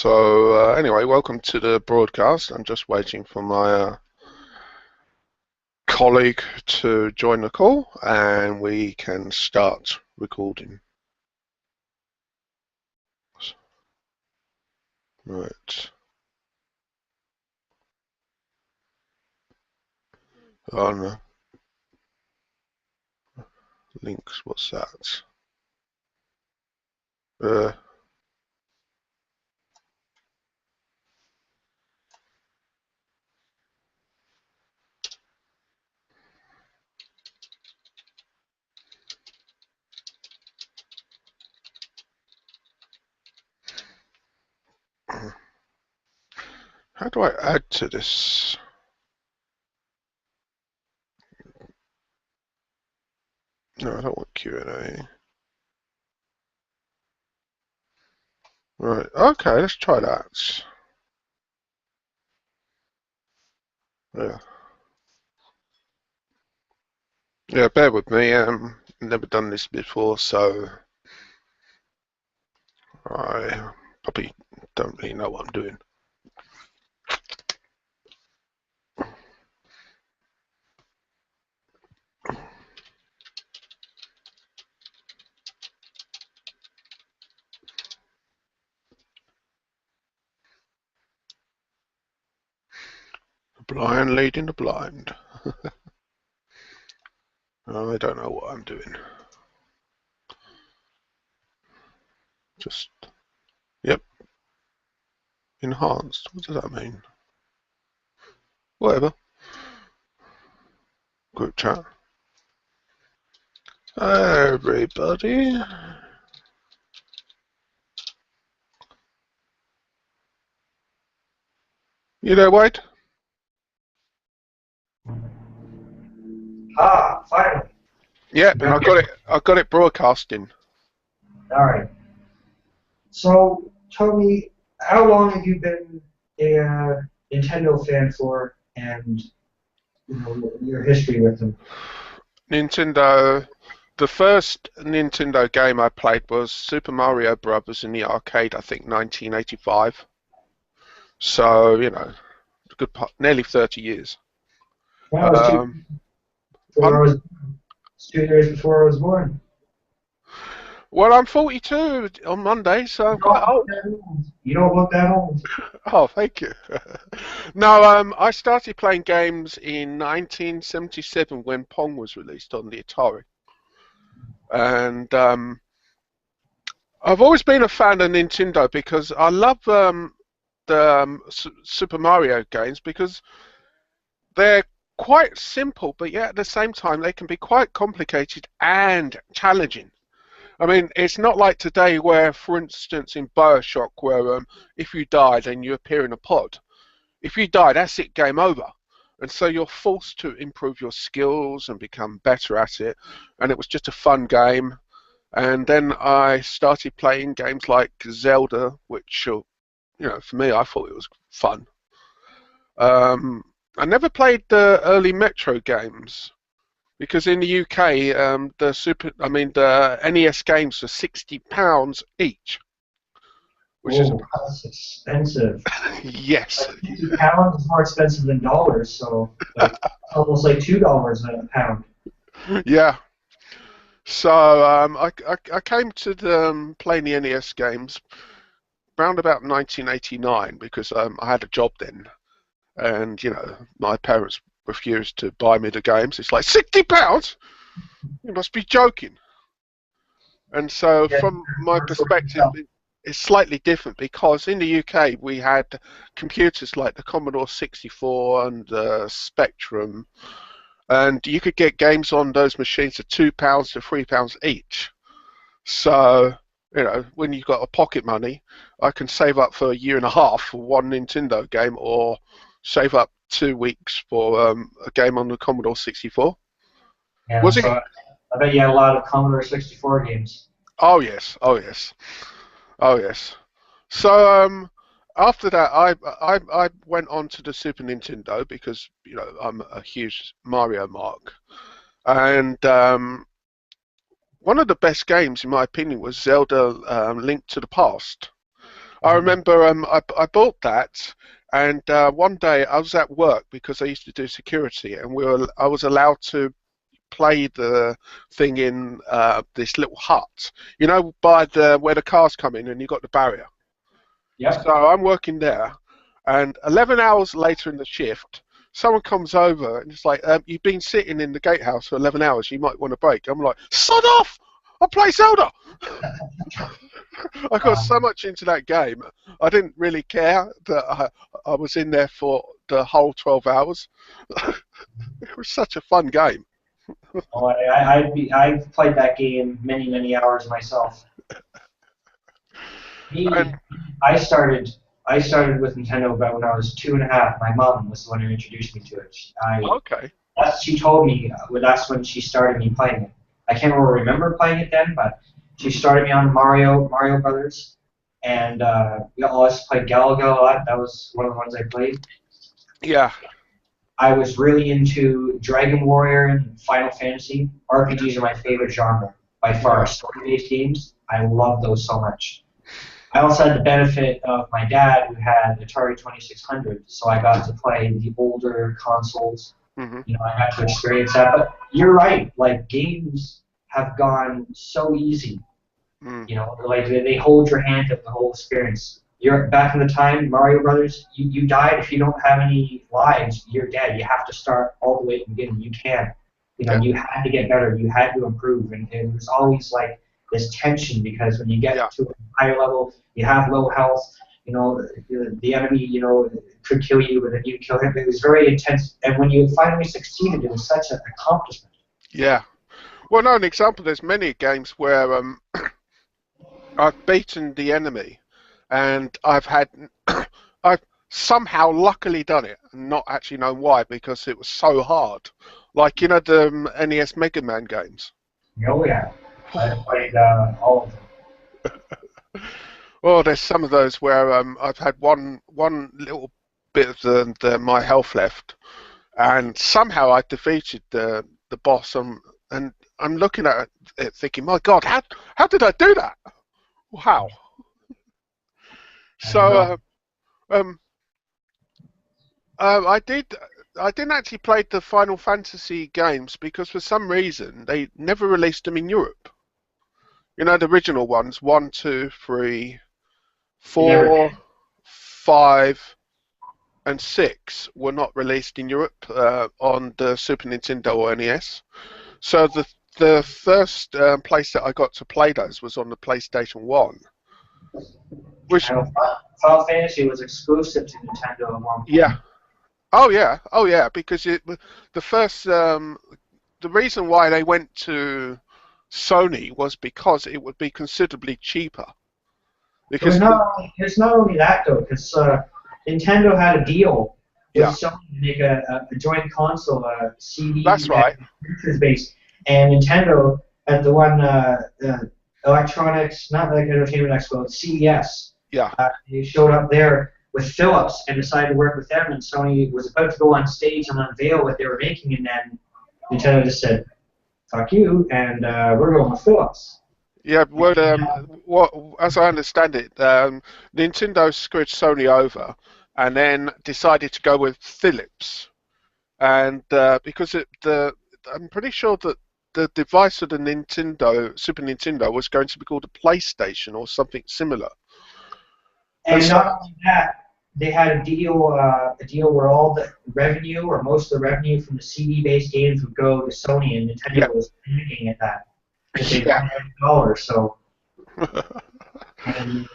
So anyway, welcome to the broadcast. I'm just waiting for my colleague to join the call, and we can start recording. Right. On links, what's that? Uh, how do I add to this? No, I don't want Q&A. Right. Okay, let's try that. Yeah. Yeah, bear with me. Never done this before, so I probably don't really know what I'm doing. The blind leading the blind. I don't know what I'm doing. Just, yep, enhanced. What does that mean? Whatever. Group chat. Everybody. You there, Wade? Finally. Yep, and I got it broadcasting. All right. So, tell me, how long have you been a Nintendo fan for, and your history with them? Nintendo. The first Nintendo game I played was Super Mario Brothers in the arcade, I think 1985. So, a good part, nearly 30 years. That was before Pardon? I was 2 years before I was born. Well, I'm 42 on Monday, so I'm You quite don't look old. that old. You don't look that old. Oh, thank you. No, I started playing games in 1977 when Pong was released on the Atari. And I've always been a fan of Nintendo because I love the Super Mario games because they're quite simple, but yet at the same time they can be quite complicated and challenging. I mean, it's not like today where, for instance, in BioShock, where if you die, then you appear in a pod. If you die, that's it, game over. And so you're forced to improve your skills and become better at it. And it was just a fun game. And then I started playing games like Zelda, which, for me, I thought it was fun. I never played the early Metro games because in the UK, the NES games are £60 each, which is Oh, that's expensive. yes, Like £50 is more expensive than dollars, so like almost like $2 a pound. yeah. So I came to playing the NES games around about 1989 because I had a job then, and my parents refused to buy me the games. It's like £60. You must be joking. And so, Yeah, from my commercial perspective, yourself. it's slightly different because in the UK we had computers like the Commodore 64 and Spectrum, and you could get games on those machines for £2 to £3 each. So, when you've got a pocket money, I can save up for a year and a half for one Nintendo game, or save up 2 weeks for a game on the Commodore 64. Yeah, Was it? so I bet you had a lot of Commodore 64 games. Oh yes, oh yes, oh yes. So after that, I went on to the Super Nintendo because I'm a huge Mario mark, and one of the best games in my opinion was Zelda: Link to the Past. I remember I bought that, and one day I was at work because I used to do security, and I was allowed to play the thing in this little hut, by the where the cars come in, and you got the barrier. Yep. So I'm working there, and 11 hours later in the shift, someone comes over and it's like, "You've been sitting in the gatehouse for 11 hours. You might want a break." I'm like, "Sod off! I play Zelda." I got so Um, much into that game, I didn't really care that I was in there for the whole 12 hours. It was such a fun game. oh, I've played that game many, many hours myself. And Me, I started I started with Nintendo about when I was 2.5. My mom was the one who introduced me to it. okay, She told me that's when she started me playing it. I can't remember playing it then, but she started me on Mario Brothers, and we always played Galaga a lot. That was one of the ones I played. yeah, I was really into Dragon Warrior and Final Fantasy. yeah, RPGs are my favorite genre by far. yeah, Story-based games, I love those so much. I also had the benefit of my dad who had Atari 2600, so I got to play the older consoles. hmm, I got to experience that. But you're right, like games have gone so easy. mm, Like they hold your hand at the whole experience. You're back in the time, Mario Brothers. You died if you don't have any lives. You're dead. You have to start all the way at the beginning. You can't. yeah, You had to get better. You had to improve, and it was always like this tension because when you yeah. get to a higher level, you have low health. The enemy, could kill you, and then you kill him. It was very intense, and when you finally succeeded, it was such an accomplishment. Yeah. Well, no, an example. There's many games where I've beaten the enemy, and I've somehow luckily done it, and not actually known why because it was so hard. Like the NES Mega Man games. Oh yeah, I played all of them. Well, there's some of those where I've had one little bit of my health left, and somehow I defeated the boss, and I'm looking at it thinking, my God, how did I do that? Wow. And So um, I didn't actually play the Final Fantasy games because for some reason they never released them in Europe. The original ones, one, two, three, it never four, 5, and 6 were not released in Europe on the Super Nintendo or NES. So the first place that I got to play those was on the PlayStation 1, which, Final Fantasy was exclusive to Nintendo at one yeah, point. oh yeah, because the first the reason why they went to Sony was because it would be considerably cheaper. Because It's not only that though, because Nintendo had a deal with yeah, Sony to make a joint console, a that's CD and right. cartridge based, and Nintendo at the one Electronics, not like Entertainment Expo, CES. Yeah, He showed up there with Philips and decided to work with them, and Sony was about to go on stage and unveil what they were making, and then Nintendo just said, "Fuck you," and we're going with Philips. yeah. As I understand it, Nintendo screwed Sony over, and then decided to go with Philips, and because I'm pretty sure that the device of the Super Nintendo was going to be called a PlayStation or something similar. And And so, not only that, they had a deal where all the revenue or most of the revenue from the CD-based games would go to Sony, and yeah, Nintendo was looking at that because they yeah, wanted every dollar. So, and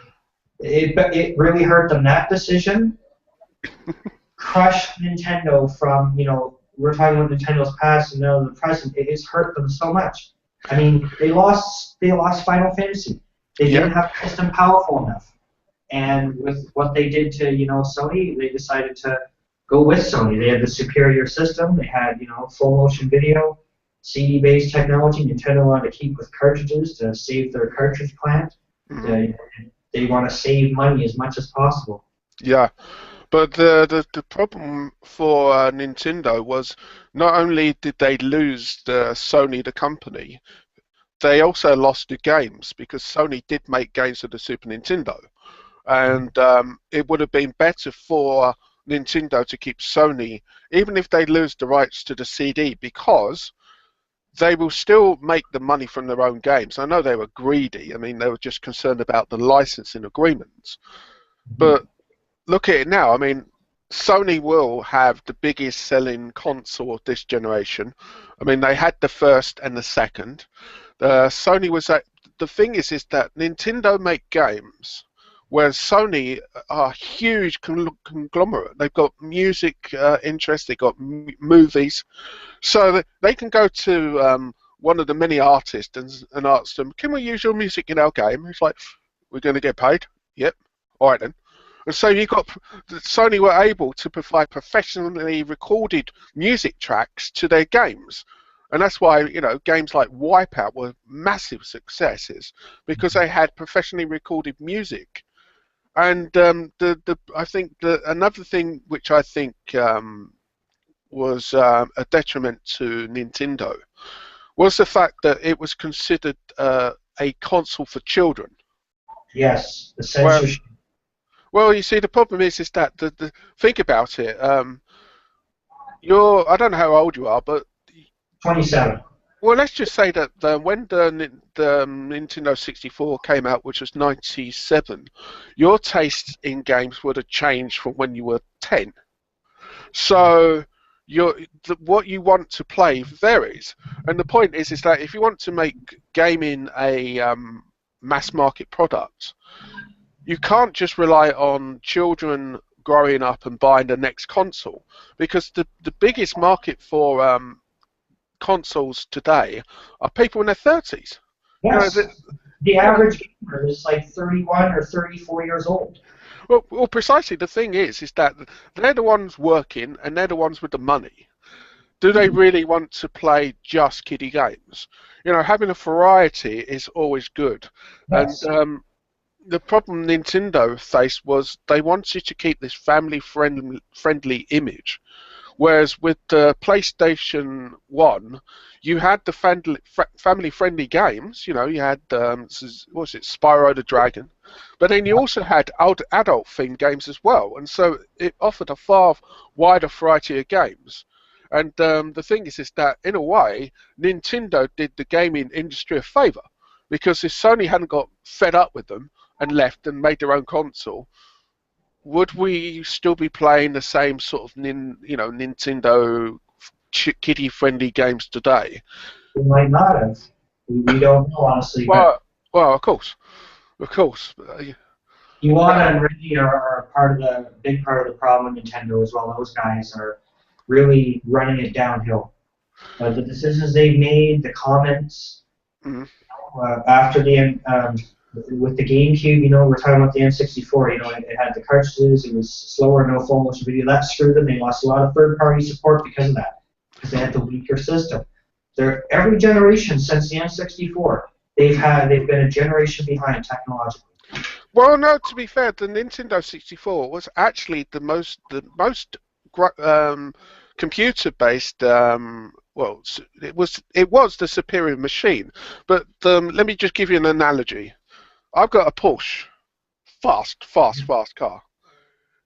it really hurt them. That decision crushed Nintendo from we're talking about Nintendo's past and now the present. It's hurt them so much. I mean, they lost Final Fantasy. They yeah, didn't have a system powerful enough. And with what they did to Sony, they decided to go with Sony. They had the superior system. They had full motion video, CD-based technology. Nintendo wanted to keep with cartridges to save their cartridge plant. mhm, They want to save money as much as possible. yeah. But the problem for Nintendo was not only did they lose Sony the company, they also lost the games because Sony did make games for the Super Nintendo. and it would have been better for Nintendo to keep Sony, even if they lose the rights to the CD, because they will still make the money from their own games. I know they were greedy. I mean, they were just concerned about the licensing agreements. Mhm. But look at it now. I mean, Sony will have the biggest selling console of this generation. I mean, they had the first and the second. Sony was at, the thing is that Nintendo make games, whereas Sony are a huge conglomerate. They've got music interest, they've got movies, so they can go to one of the many artists and ask them, "Can we use your music in our game?" It's like, "We're going to get paid." Yep. All right then. And so you got Sony were able to provide professionally recorded music tracks to their games, and that's why games like Wipeout were massive successes because they had professionally recorded music. And I think another thing which I think was a detriment to Nintendo was the fact that it was considered a console for children. Yes, the Well, censorship. well, you see, the problem is that think about it. I don't know how old you are, but 27. well, let's just say that when the Nintendo 64 came out, which was 97, your tastes in games would have changed from when you were 10. So what you want to play varies, and the point is that if you want to make gaming a mass market product, you can't just rely on children growing up and buying the next console, because the biggest market for consoles today are people in their 30s. You know, Yes, the you know, average gamer is like 31 or 34 years old. well, precisely the thing is that they're the ones working and they're the ones with the money. Do they really want to play just kiddie games? Having a variety is always good. And Yes. the problem Nintendo faced was they wanted to keep this family-friendly image. Whereas with the PlayStation 1, you had the family-friendly games. You had, what was it, Spyro the Dragon. But then you also had adult-themed games as well. And so it offered a far wider variety of games. And the thing is that, in a way, Nintendo did the gaming industry a favor. Because if Sony hadn't got fed up with them and left and made their own console, would we still be playing the same sort of Nintendo kiddie-friendly games today? We might not have. We don't know, honestly, but Well, well, of course. Iwata and Reggie are part of the big part of the problem with Nintendo as well. Those guys are really running it downhill. The decisions they've made, the comments Mm, after the with the GameCube, we're talking about the N64. It had the cartridges. It was slower, no full motion video. That screwed them. They lost a lot of third-party support because of that, because they had the weaker system. Every generation since the N64, they've been a generation behind technologically. well, no. To be fair, the Nintendo 64 was actually the most computer-based. Well, it was the superior machine. But let me just give you an analogy. I've got a Porsche, fast car,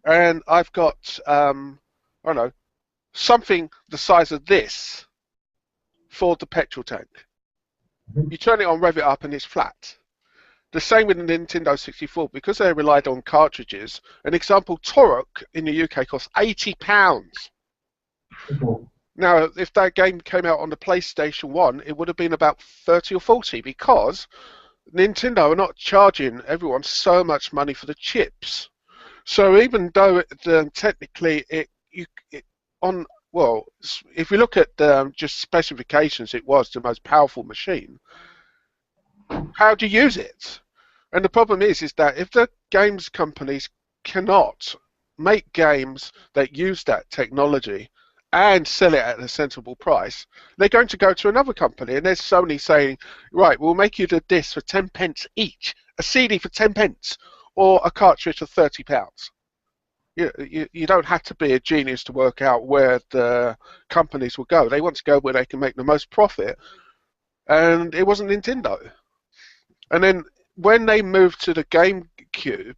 and I've got I don't know, something the size of this for the petrol tank. Mhm. You turn it on, rev it up, and it's flat. The same with the Nintendo 64, because they relied on cartridges. An example, Torok in the UK costs £80. Cool. Now, if that game came out on the PlayStation 1, it would have been about 30 or 40, because Nintendo are not charging everyone so much money for the chips. So even though technically on well, if we look at just specifications, it was the most powerful machine. How do you use it? And the problem is that if the games companies cannot make games that use that technology and sell it at a sensible price, they're going to go to another company. And there's Sony saying, right, we'll make you the disc for 10 pence each, a CD for 10 pence, or a cartridge for £30. You don't have to be a genius to work out where the companies will go. They want to go where they can make the most profit, and it wasn't Nintendo. And then when they moved to the GameCube,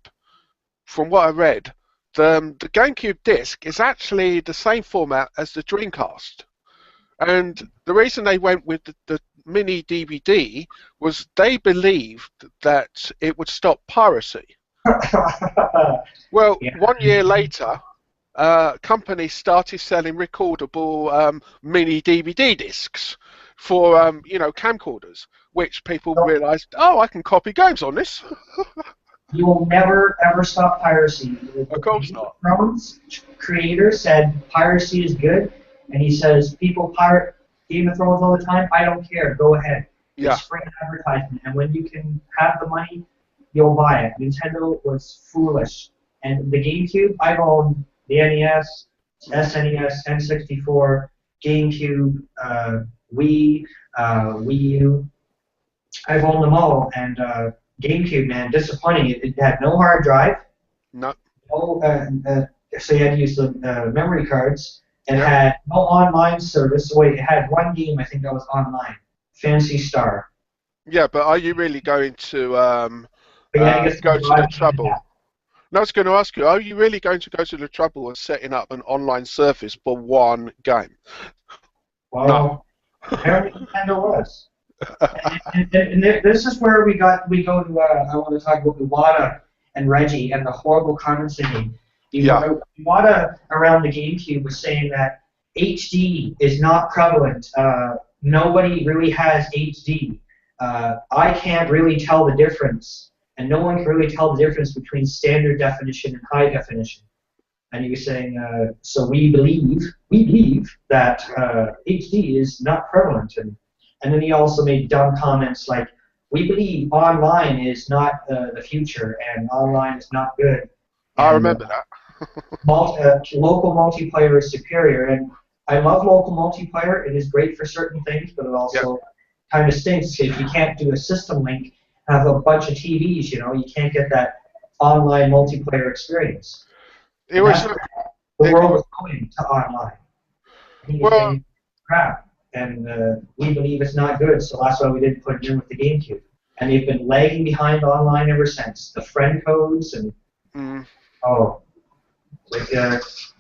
from what I read, the GameCube disc is actually the same format as the Dreamcast. And the reason they went with the mini DVD was they believed that it would stop piracy. Well, Yeah. 1 year later, companies started selling recordable mini DVD discs for camcorders, which people So realised, oh, I can copy games on this. you will never ever stop piracy. Of The course Game of not. Thrones creator said piracy is good, and he says people pirate Game of Thrones all the time. I don't care. Go ahead. Yeah. It's free advertisement, and when you can have the money, you'll buy it. Nintendo was foolish, and the GameCube. I've owned the NES, SNES, N64, GameCube, Wii, Wii U. I've owned them all, and GameCube, man, disappointing. It had no hard drive. No. No, so you had to use the memory cards. It Yeah. had no online service. Wait, it had one game I think that was online, Fantasy Star. Yeah, but are you really going to But you had to get go some to the broadband trouble? app. No, I was going to ask you, are you really going to go to the trouble of setting up an online service for one game? No. Well, apparently Nintendo was. And this is where we go to. I want to talk about Iwata and Reggie and the horrible comments they made. Yeah. Iwata around the GameCube was saying that HD is not prevalent. Nobody really has HD. I can't really tell the difference, and no one can really tell the difference between standard definition and high definition. And he was saying, so we believe that HD is not prevalent, and then he also made dumb comments like, we believe online is not the future, and online is not good. I And, remember that. local multiplayer is superior, and I love local multiplayer. It is great for certain things, but it also kind of stinks if you can't do a system link, have a bunch of TVs. You can't get that online multiplayer experience. It And was. that's where the world is going to online. He's Well, saying crap, and we believe it's not good, so that's why we didn't put it in with the GameCube. And they've been lagging behind online ever since. The friend codes and what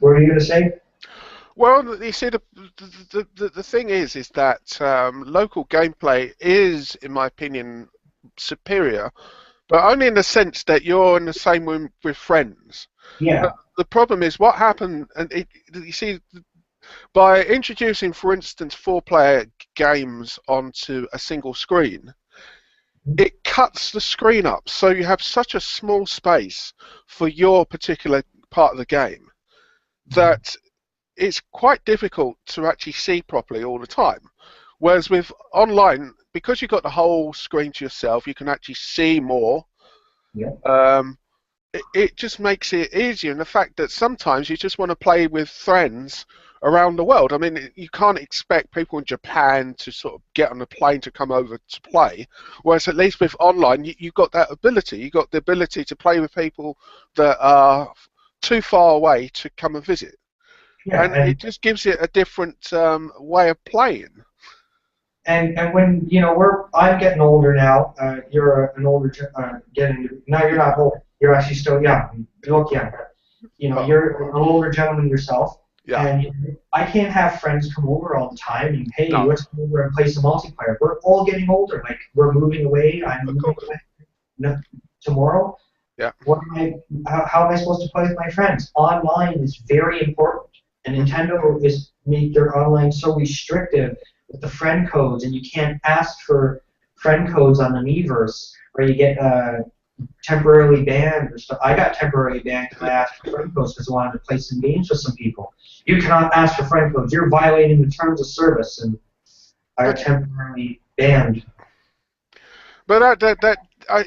were you gonna say? well, you see, the thing is that local gameplay is, in my opinion, superior, but only in the sense that you're in the same room with friends. Yeah. The problem is what happened, and you see, by introducing, for instance, 4-player games onto a single screen, it cuts the screen up, so you have such a small space for your particular part of the game that it's quite difficult to actually see properly all the time. Whereas with online, because you've got the whole screen to yourself, you can actually see more. Yeah. It just makes it easier, and the fact that sometimes you just want to play with friends around the world. I mean, you can't expect people in Japan to sort of get on a plane to come over to play, whereas at least with online, you've got that ability. You've got the ability to play with people that are too far away to come and visit. Yeah. And it just gives it a different way of playing. And when I'm getting older now. You're an older now you're not old. You're actually still young. You look young. You're an older gentleman yourself. Yeah. And I can't have friends come over all the time and hey, No. let's come over and play some multiplayer. We're all getting older. Like we're moving away. I'm moving away tomorrow. Yeah. How am I supposed to play with my friends? Online is very important, and Nintendo is made their online so restrictive with the friend codes, and you can't ask for friend codes on the Miiverse, or you get temporarily banned or stuff. I got temporarily banned because I asked for friend codes because I wanted to play some games with some people. You cannot ask for friend codes. You're violating the terms of service, and I got temporarily banned. But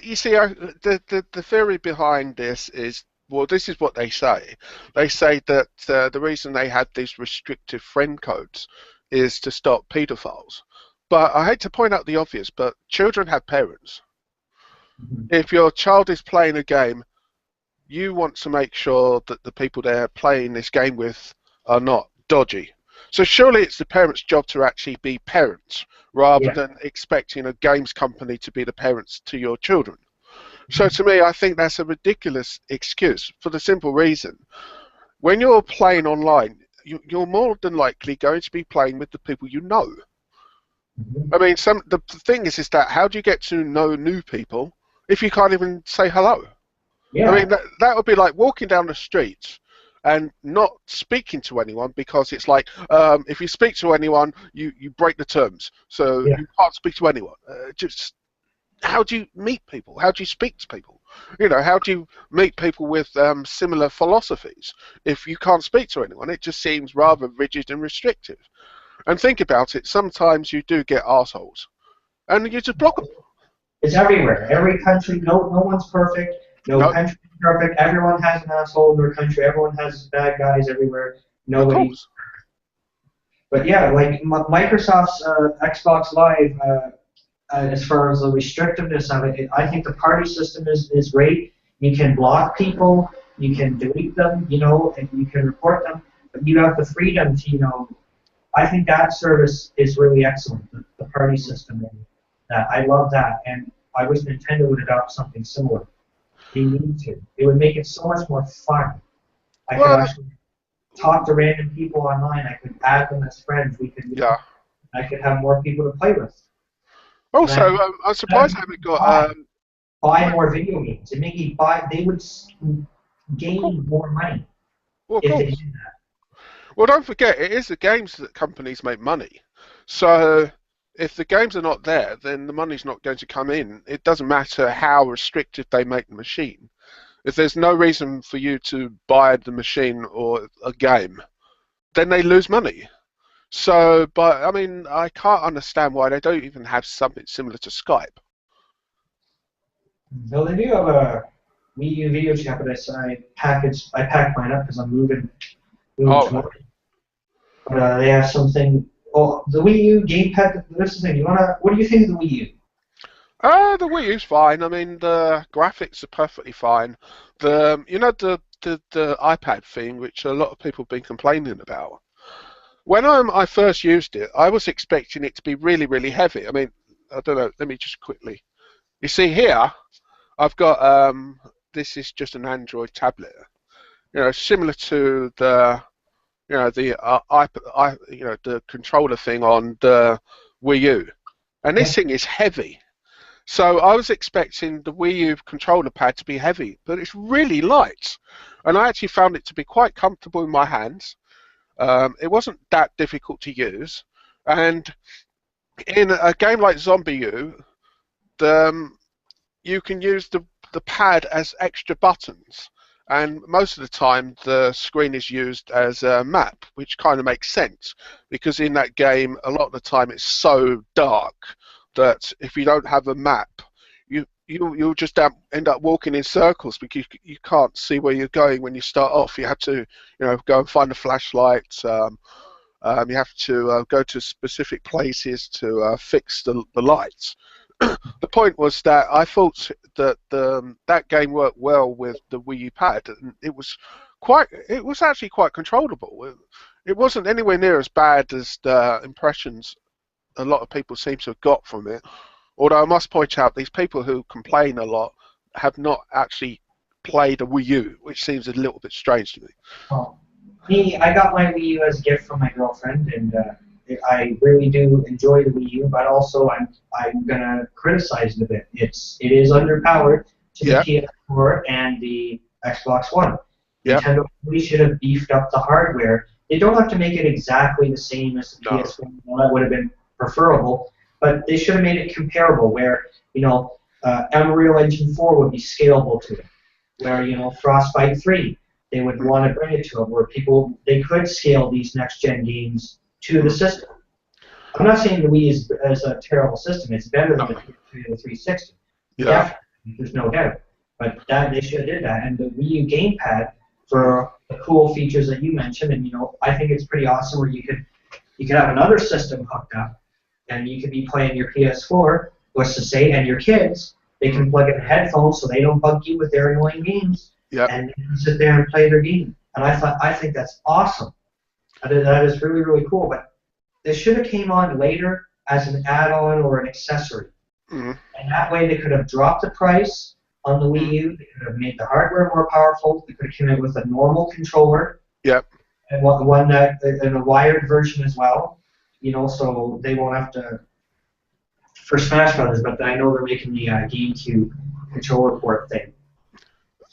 you see, the theory behind this is, well, this is what they say. They say that the reason they had these restrictive friend codes is to stop paedophiles. But I hate to point out the obvious, but children have parents. If your child is playing a game, you want to make sure that the people they're playing this game with are not dodgy. So surely it's the parents' job to actually be parents, rather than expecting a games company to be the parents to your children. So to me, I think that's a ridiculous excuse for the simple reason. When you're playing online, you're more than likely going to be playing with the people you know. Mhm. I mean, the thing is that how do you get to know new people if you can't even say hello? I Yeah, mean, that would be like walking down the street and not speaking to anyone because it's like if you speak to anyone, you break the terms, so yeah. you can't speak to anyone. Just how do you meet people? How do you speak to people? You know, how do you meet people with similar philosophies if you can't speak to anyone? It just seems rather rigid and restrictive. And think about it, sometimes you do get assholes, and you just block them. It's everywhere. Every country, no one's perfect. No No, country is perfect. Everyone has an asshole in their country. Everyone has bad guys everywhere. of Nobody. course. But yeah, like Microsoft's Xbox Live, as far as the restrictiveness of it, I think the party system is great. You can block people, you can delete them, and you can report them, but you have the freedom to, I think that service is really excellent, the party system. And I love that, and I wish Nintendo would adopt something similar. They need to. It would make it so much more fun. I could Well, actually talk to random people online. I could add them as friends. yeah. I could have more people to play with. And Also, I'm surprised I haven't got. buy, buy What? more video games. And maybe buy. They would Of course. gain more money Well, of if they course. did that. Well, don't forget, it is the games that companies make money. So if the games are not there, then the money's not going to come in. It doesn't matter how restrictive they make the machine. If there's no reason for you to buy the machine or a game, then they lose money. So, but I mean, I can't understand why they don't even have something similar to Skype. So they do have a Wii U video chat, but I packed mine up because I'm moving Oh, tomorrow. But they have something. Oh, the Wii U gamepad. This is the thing. What do you think of the Wii U? the Wii U's fine. I mean, the graphics are perfectly fine. The iPad thing, which a lot of people have been complaining about. When I first used it, I was expecting it to be really, really heavy. I mean, I don't know. Let me just quickly. You see here, I've got this is just an Android tablet. You know, similar to the controller thing on the Wii U, and this Yeah. thing is heavy. So I was expecting the Wii U controller pad to be heavy, but it's really light, and I actually found it to be quite comfortable in my hands. It wasn't that difficult to use, and in a game like Zombie U, you can use the pad as extra buttons, and most of the time the screen is used as a map, which kind of makes sense because in that game a lot of the time it's so dark that if you don't have a map, you'll just end up walking in circles because you can't see where you're going when you start off. You have to go and find a flashlight. You have to go to specific places to fix the lights. The point was that I thought that that game worked well with the Wii U pad, and it was actually quite controllable. It wasn't anywhere near as bad as the impressions a lot of people seem to have got from it. Although I must point out, these people who complain a lot have not actually played a Wii U, which seems a little bit strange to me. Oh. I got my Wii U as a gift from my girlfriend, and I really do enjoy the Wii U. But also, I'm gonna criticize it a bit. It is underpowered to the Yeah, PS4 and the Xbox One. yeah, Nintendo really should have beefed up the hardware. They don't have to make it exactly the same as the no, PS1. Well, that would have been preferable, but they should have made it comparable, where Unreal Engine 4 would be scalable to it, where Frostbite 3 they would mm, want to bring it to them, where they could scale these next gen games to the mm, system. I'm not saying the Wii is a terrible system. It's better than no, the PS3 and the 360. yeah, Definitely, there's no doubt. But that they should have did that. And the Wii U gamepad for the cool features that you mentioned, and I think it's pretty awesome where you could have another system hooked up, and you could be playing your PS4, what's to say, and your kids, they mm, can plug in headphones so they don't bug you with their annoying games, yeah. and they can sit there and play their game. And I think that's awesome. That is really, really cool. But this should have came on later as an add-on or an accessory. Mm, And that way they could have dropped the price, on the Wii Mm. U. They could have made the hardware more powerful. They could have come in with a normal controller Yep. and one that and a wired version as well. So they won't have to for Smash Brothers. But I know they're making the GameCube controller port thing.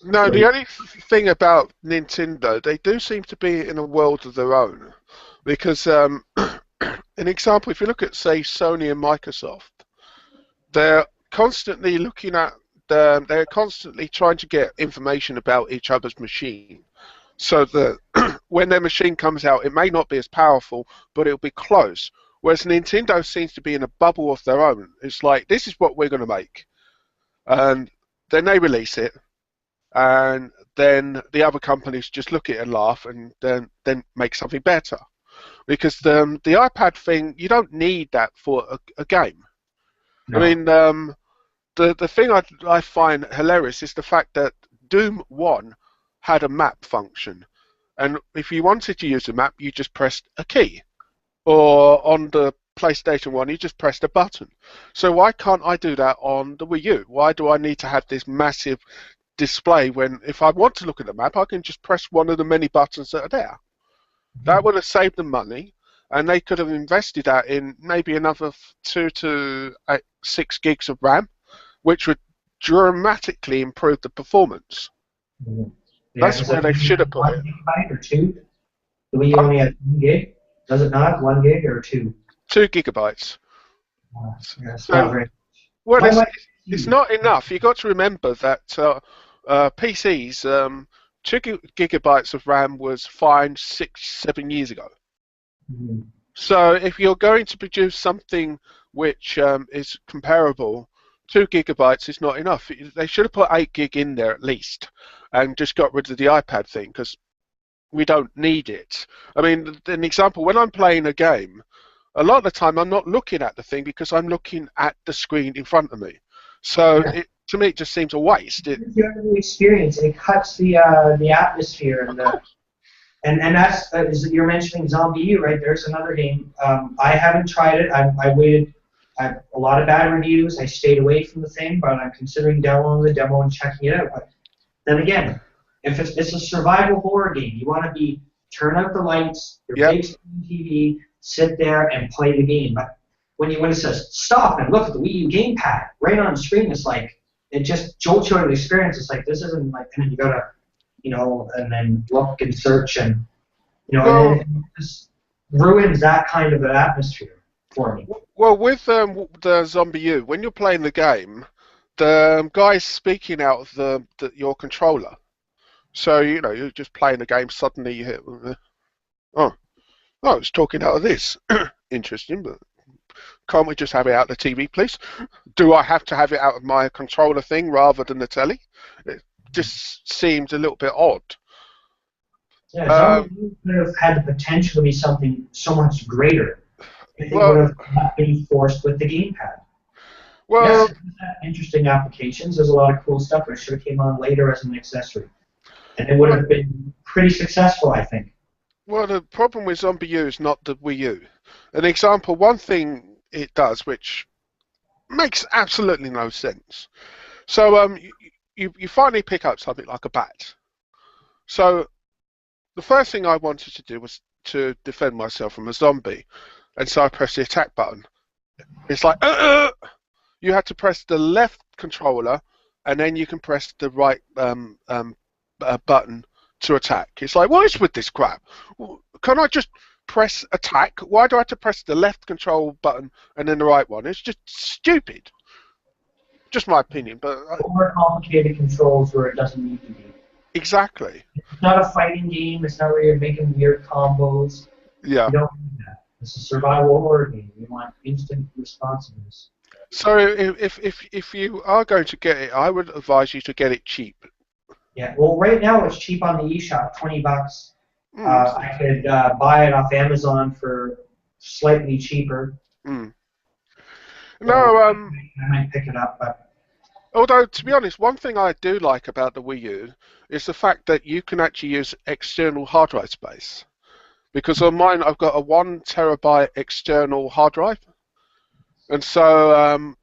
No, So the only thing about Nintendo, they do seem to be in a world of their own. Because, an example, if you look at, say, Sony and Microsoft, they're constantly looking at, they're constantly trying to get information about each other's machine. So that when their machine comes out, it may not be as powerful, but it'll be close. Whereas Nintendo seems to be in a bubble of their own. It's like, this is what we're going to make. And then they release it, and then the other companies just look at it and laugh, and then make something better. Because the iPad thing, you don't need that for a game. I no. mean, the thing I find hilarious is the fact that Doom 1 had a map function. And if you wanted to use a map, you just pressed a key. Or on the PlayStation 1, you just pressed a button. So why can't I do that on the Wii U? Why do I need to have this massive display when if I want to look at the map, I can just press one of the many buttons that are there? That would have saved them money, and they could have invested that in maybe another 2 to 6 gigs of RAM, which would dramatically improve the performance. Mhm. Yeah, That's because where I they think should have put it. 1 gigabyte or two. The Wii U only has 1 gig. Does it not? 1 gig or two? 2 gigabytes. Yeah, it's not So, very. well, My wife it's PC. not enough. You've got to remember that PCs, 2 gigabytes of RAM was fine 6, 7 years ago. Mhm. So if you're going to produce something which is comparable, 2 gigabytes is not enough. They should have put 8 gig in there at least, and just got rid of the iPad thing because we don't need it. I mean, an example, when I'm playing a game, a lot of the time I'm not looking at the thing because I'm looking at the screen in front of me. So Yeah. to me, it just seems a waste. If you have the experience, it cuts the atmosphere Of and the course. and that's you're mentioning Zombie U, right? There's another game. I haven't tried it. I waited. A lot of bad reviews. I stayed away from the thing, but I'm considering downloading the demo and checking it out. But then again, if it's a survival horror game, you want to turn out the lights, your Yep. big screen TV, sit there and play the game. But when it says stop and look at the Wii U gamepad right on the screen, it's like it just jolts you out of the experience. It's like this isn't like, and then you gotta and then look and search and and then Well, it just ruins that kind of an atmosphere for me. well, with the Zombie U, when you're playing the game, the guy's speaking out of your controller. So you're just playing the game. Suddenly you hit, oh, it's talking out of this. Interesting, but can't we just have it out of the TV, please? Do I have to have it out of my controller thing rather than the telly? It just seems a little bit odd. Yeah, Um, Zombie U could have had the potential to be something so much greater if they would well, have not been forced with the gamepad. Yes, well, it does have interesting applications. There's a lot of cool stuff, but it should have came on later as an accessory. And it would well, have been pretty successful, I think. well. The problem with Zombie U is not the Wii U. An example, one thing it does, which makes absolutely no sense. So you finally pick up something like a bat. So the first thing I wanted to do was to defend myself from a zombie, and so I pressed the attack button. It's like you had to press the left controller, and then you can press the right button to attack. It's like, what is with this crap? Can I just press attack? Why do I have to press the left control button and then the right one? It's just stupid. Just my opinion, but Overcomplicated controls where it doesn't need to be. exactly. It's not a fighting game. It's not where you're making weird combos. Yeah. You don't need that. It's a survival horror game. You want instant responsiveness. So if you are going to get it, I would advise you to get it cheap. Yeah. Well, right now it's cheap on the eShop, $20. Mm, I could buy it off Amazon for slightly cheaper. mm. So No, I might pick it up, but although to be honest, one thing I do like about the Wii U is the fact that you can actually use external hard drive space. Because on mine, I've got a 1 terabyte external hard drive, and so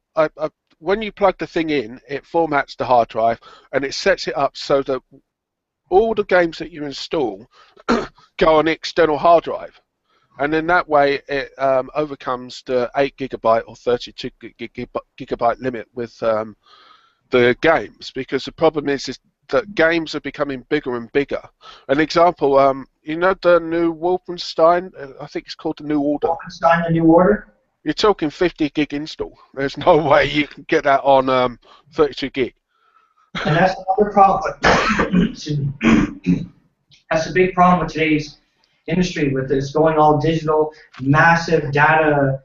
when you plug the thing in, it formats the hard drive and it sets it up so that all the games that you install go on the external hard drive. And in that way, it overcomes the 8 gigabyte or 32 gigabyte limit with the games, because the problem is that games are becoming bigger and bigger. An example, you know the new Wolfenstein? I think it's called the New Order. Wolfenstein: The New Order? You're talking 50 gig install. There's no way you can get that on 32 gig. And that's another problem. That's a big problem with today's industry, with this going all digital, massive data,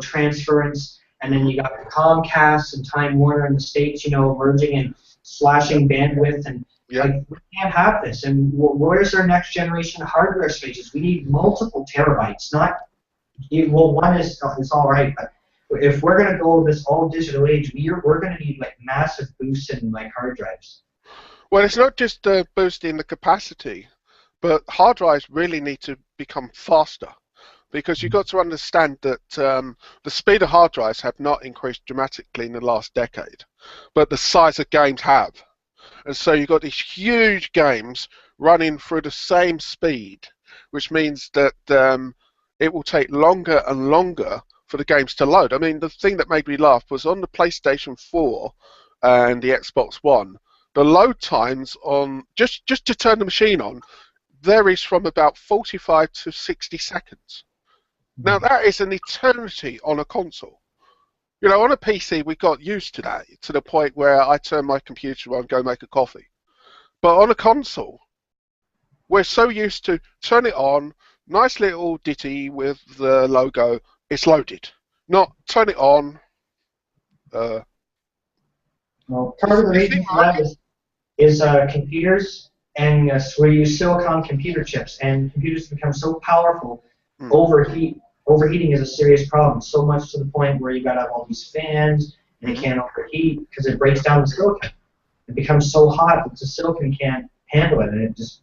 transference, and then you got Comcast and Time Warner in the States, merging and slashing bandwidth, and like, we can't have this. And where's our next generation hardware spaces? We need multiple terabytes, not one is all right, but if we're going to go this all digital age, we're going to need like massive boosts in like hard drives. Well, it's not just boosting the capacity, but hard drives really need to become faster, because you've got to understand that the speed of hard drives have not increased dramatically in the last decade, but the size of games have. And so you've got these huge games running through the same speed, which means that it will take longer and longer for the games to load. I mean, the thing that made me laugh was on the PlayStation 4 and the Xbox One, the load times on just to turn the machine on varies from about 45 to 60 seconds. Now, that is an eternity on a console. On a PC, we got used to that, to the point where I turn my computer on and go make a coffee. But on a console, we're so used to turn it on, nice little ditty with the logo, it's loaded. Not turn it on. Well, part of the reason for that is computers, and we use silicon computer chips, and computers become so powerful, overheating is a serious problem, so much to the point where you got to have all these fans, and it can't overheat because it breaks down the silicon. It becomes so hot that the silicon can't handle it, and it just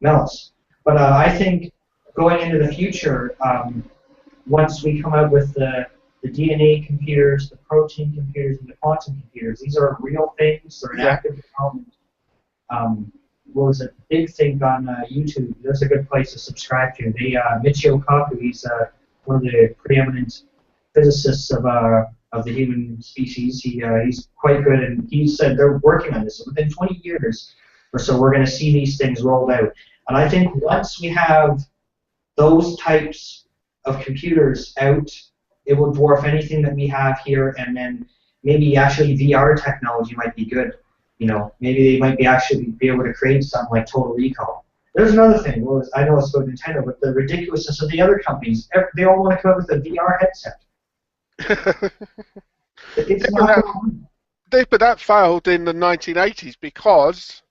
melts. But I think going into the future, once we come out with the DNA computers, the protein computers, and the quantum computers, these are real things. They're in active development. What was it? Big Think on YouTube. That's a good place to subscribe to. Michio Kaku, he's one of the preeminent physicists of the human species. He's quite good, and he said they're working on this. So within 20 years or so, we're going to see these things rolled out. And I think once we have those types of computers out, it will dwarf anything that we have here, and then maybe actually VR technology might be good. Maybe they might actually be able to create something like Total Recall. There's another thing. I know it's about Nintendo, but the ridiculousness of the other companies. They all want to come up with a VR headset. It's not but that failed in the 1980s because,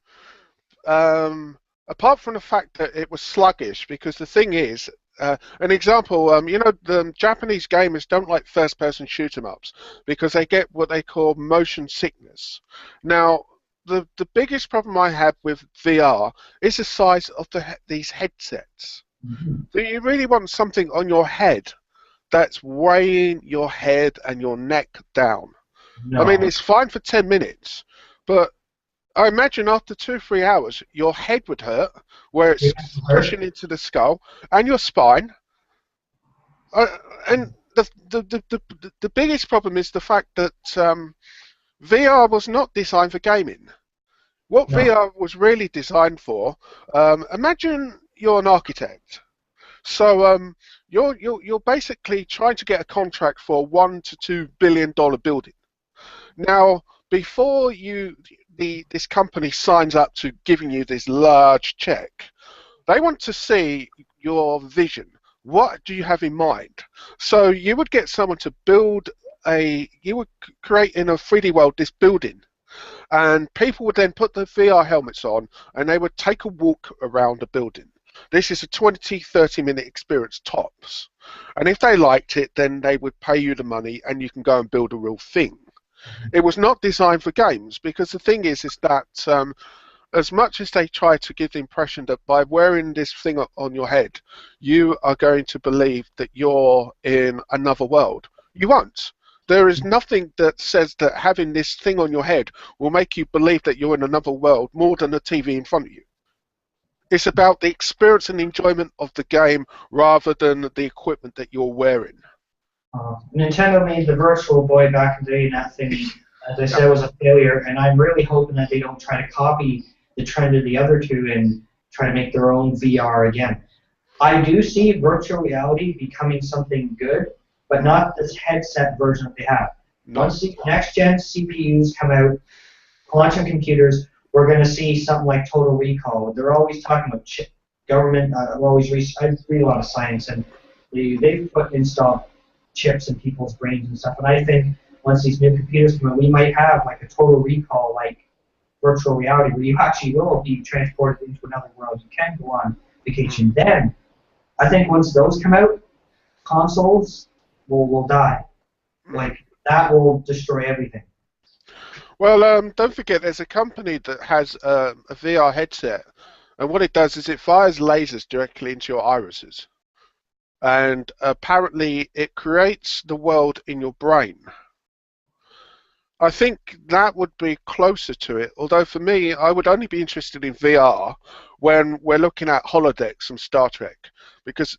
apart from the fact that it was sluggish, because the thing is, an example, the Japanese gamers don't like first-person shoot-'em-ups because they get what they call motion sickness. Now, the biggest problem I have with VR is the size of these headsets. Do you really want something on your head that's weighing your head and your neck down? No. I mean, it's fine for 10 minutes, but I imagine after 2 or 3 hours, your head would hurt, where it's pushing into the skull, and your spine. And the biggest problem is the fact that VR was not designed for gaming. What VR was really designed for, imagine you're an architect. So you're basically trying to get a contract for a $1 to $2 billion building. Now, before this company signs up to giving you this large check, they want to see your vision. What do you have in mind? So you would get someone to you would create in a 3D world this building, and people would then put the VR helmets on and they would take a walk around the building. This is a 20-30 minute experience tops, and if they liked it, then they would pay you the money and you can go and build a real thing. It was not designed for games, because the thing is that as much as they try to give the impression that by wearing this thing on your head, you are going to believe that you're in another world, you won't. There is nothing that says that having this thing on your head will make you believe that you're in another world more than the TV in front of you. It's about the experience and enjoyment of the game rather than the equipment that you're wearing. Nintendo made the Virtual Boy back in the day, and that thing, as I Yeah. said, was a failure. And I'm really hoping that they don't try to copy the trend of the other two and try to make their own VR again. I do see virtual reality becoming something good, but not this headset version that they have. No. Once the next gen CPUs come out, quantum computers, we're going to see something like Total Recall. They're always talking about chip government. I read a lot of science, and they've installed chips in people's brains and stuff. And I think once these new computers come out, we might have like a Total Recall, like virtual reality, where you actually will be transported into another world. You can go on vacation. Then, I think once those come out, consoles will die. Like, that will destroy everything. Well, don't forget, there's a company that has a VR headset, and what it does is it fires lasers directly into your irises, and apparently it creates the world in your brain. I think that would be closer to it, although for me, I would only be interested in VR when we're looking at holodecks from Star Trek, because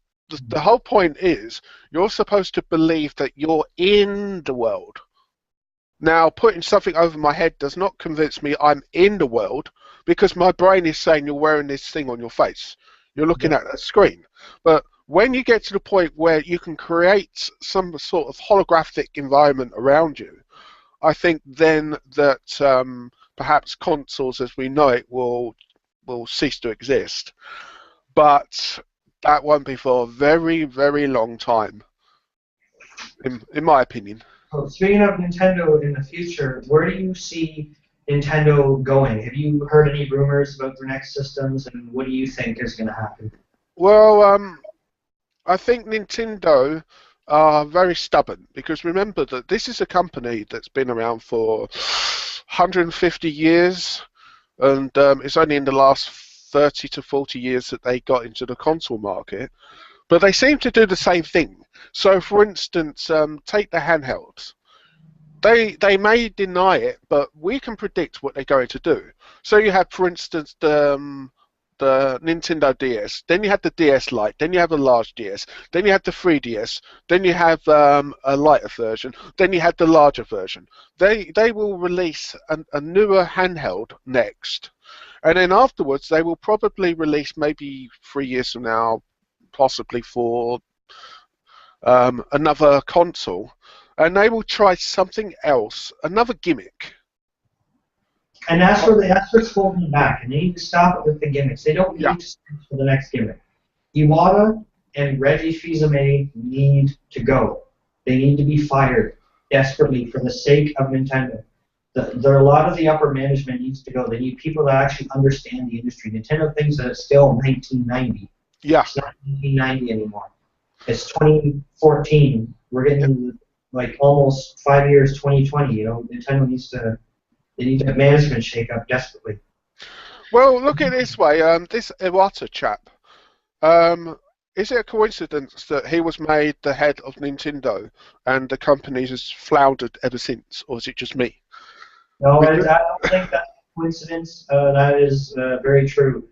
the whole point is you're supposed to believe that you're in the world. Now, putting something over my head does not convince me I'm in the world, because my brain is saying you're wearing this thing on your face. You're looking at that screen. But when you get to the point where you can create some sort of holographic environment around you, I think then that perhaps consoles as we know it will cease to exist. But that won't be for a very, very long time, in my opinion. So speaking of Nintendo in the future, where do you see Nintendo going? Have you heard any rumors about their next systems, and what do you think is going to happen? Well, I think Nintendo are very stubborn, because remember that this is a company that's been around for 150 years, and it's only in the last 30 to 40 years that they got into the console market. But they seem to do the same thing. So, for instance, take the handhelds. They may deny it, but we can predict what they're going to do. So you have, for instance, the Nintendo DS. Then you have the DS Lite. Then you have the large DS. Then you have the 3DS. Then you have a lighter version. Then you have the larger version. They will release a newer handheld next, and then afterwards they will probably release maybe 3 years from now, possibly for another console, and they will try something else, another gimmick. And that's what's holding them back, and they need to stop it with the gimmicks. They don't need to search for the next gimmick. Iwata and Reggie Fils-Aimé need to go. They need to be fired desperately for the sake of Nintendo. A lot of the upper management needs to go. They need people that actually understand the industry. Nintendo thinks that it's still 1990. Yeah. It's not 1990 anymore. It's 2014. We're getting like almost 5 years, 2020. You know, Nintendo needs to. They need a management shake-up desperately. Well, look at it this way. This Iwata chap. Is it a coincidence that he was made the head of Nintendo and the company has floundered ever since, or is it just me? No, I don't think that's a coincidence. That is very true.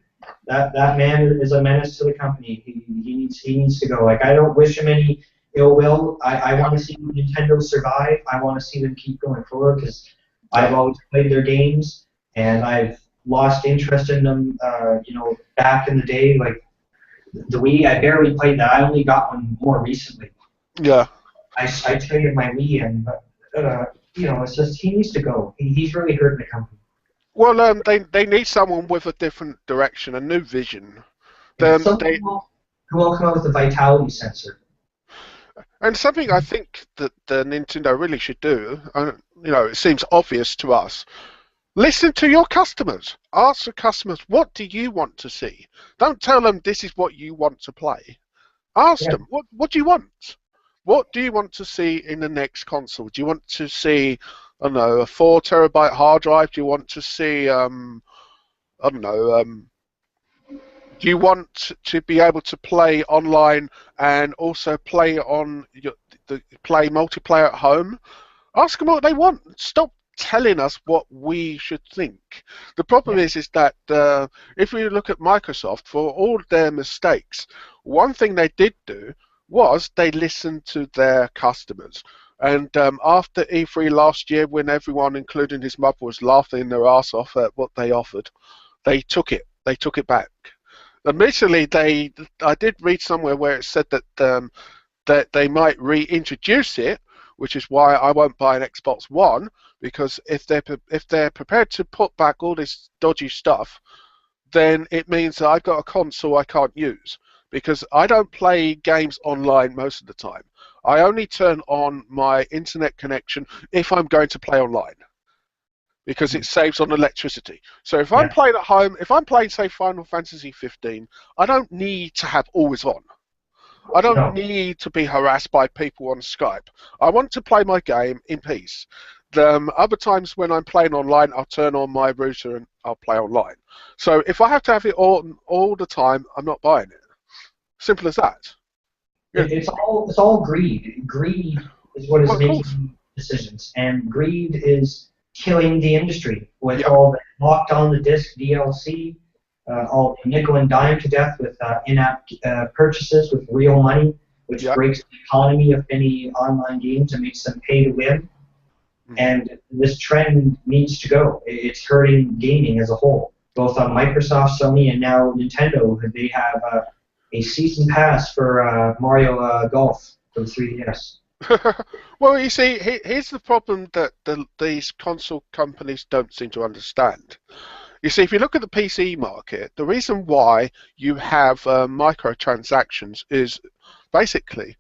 That man is a menace to the company. He needs to go. Like, I don't wish him any ill will. I want to see Nintendo survive. I want to see them keep going forward, because I've always played their games and I've lost interest in them. Back in the day, like the Wii, I barely played that. I only got one more recently. Yeah. I traded my Wii in, but it's just he needs to go. He's really hurting the company. Well, they need someone with a different direction, a new vision. Someone who will come out with a vitality sensor. And something I think that the Nintendo really should do, it seems obvious to us. Listen to your customers. Ask the customers, what do you want to see? Don't tell them this is what you want to play. Ask them, what do you want? What do you want to see in the next console? Do you want to see, I don't know, a 4 terabyte hard drive? Do you want to see, do you want to be able to play online and also play on play multiplayer at home? Ask them what they want. Stop telling us what we should think. The problem Yeah, is that if we look at Microsoft, for all their mistakes, one thing they did do was they listened to their customers. And after E3 last year, when everyone, including his mother, was laughing their ass off at what they offered, they took it. They took it back. Admittedly, I did read somewhere where it said that they might reintroduce it, which is why I won't buy an Xbox One, because if they're prepared to put back all this dodgy stuff, then it means that I've got a console I can't use, because I don't play games online most of the time. I only turn on my internet connection if I'm going to play online, because it saves on electricity. So if I'm yeah, playing at home, if I'm playing, say, Final Fantasy 15, I don't need to have always on. I don't no. need to be harassed by people on Skype. I want to play my game in peace. Other times when I'm playing online, I'll turn on my router and I'll play online. So if I have to have it all the time, I'm not buying it. Simple as that. Yeah. It's all greed. Greed is what Well, is of course. making decisions, and greed is killing the industry with Yep. all the locked on the disc DLC, all the nickel and dime to death with in-app purchases with real money, which Yep. breaks the economy of many online games and makes them pay to win. Mm. And this trend needs to go. It's hurting gaming as a whole. Both on Microsoft, Sony, and now Nintendo, they have a season pass for Mario Golf for the 3DS. Well, you see, here's the problem that these console companies don't seem to understand. You see, if you look at the PC market, the reason why you have microtransactions is basically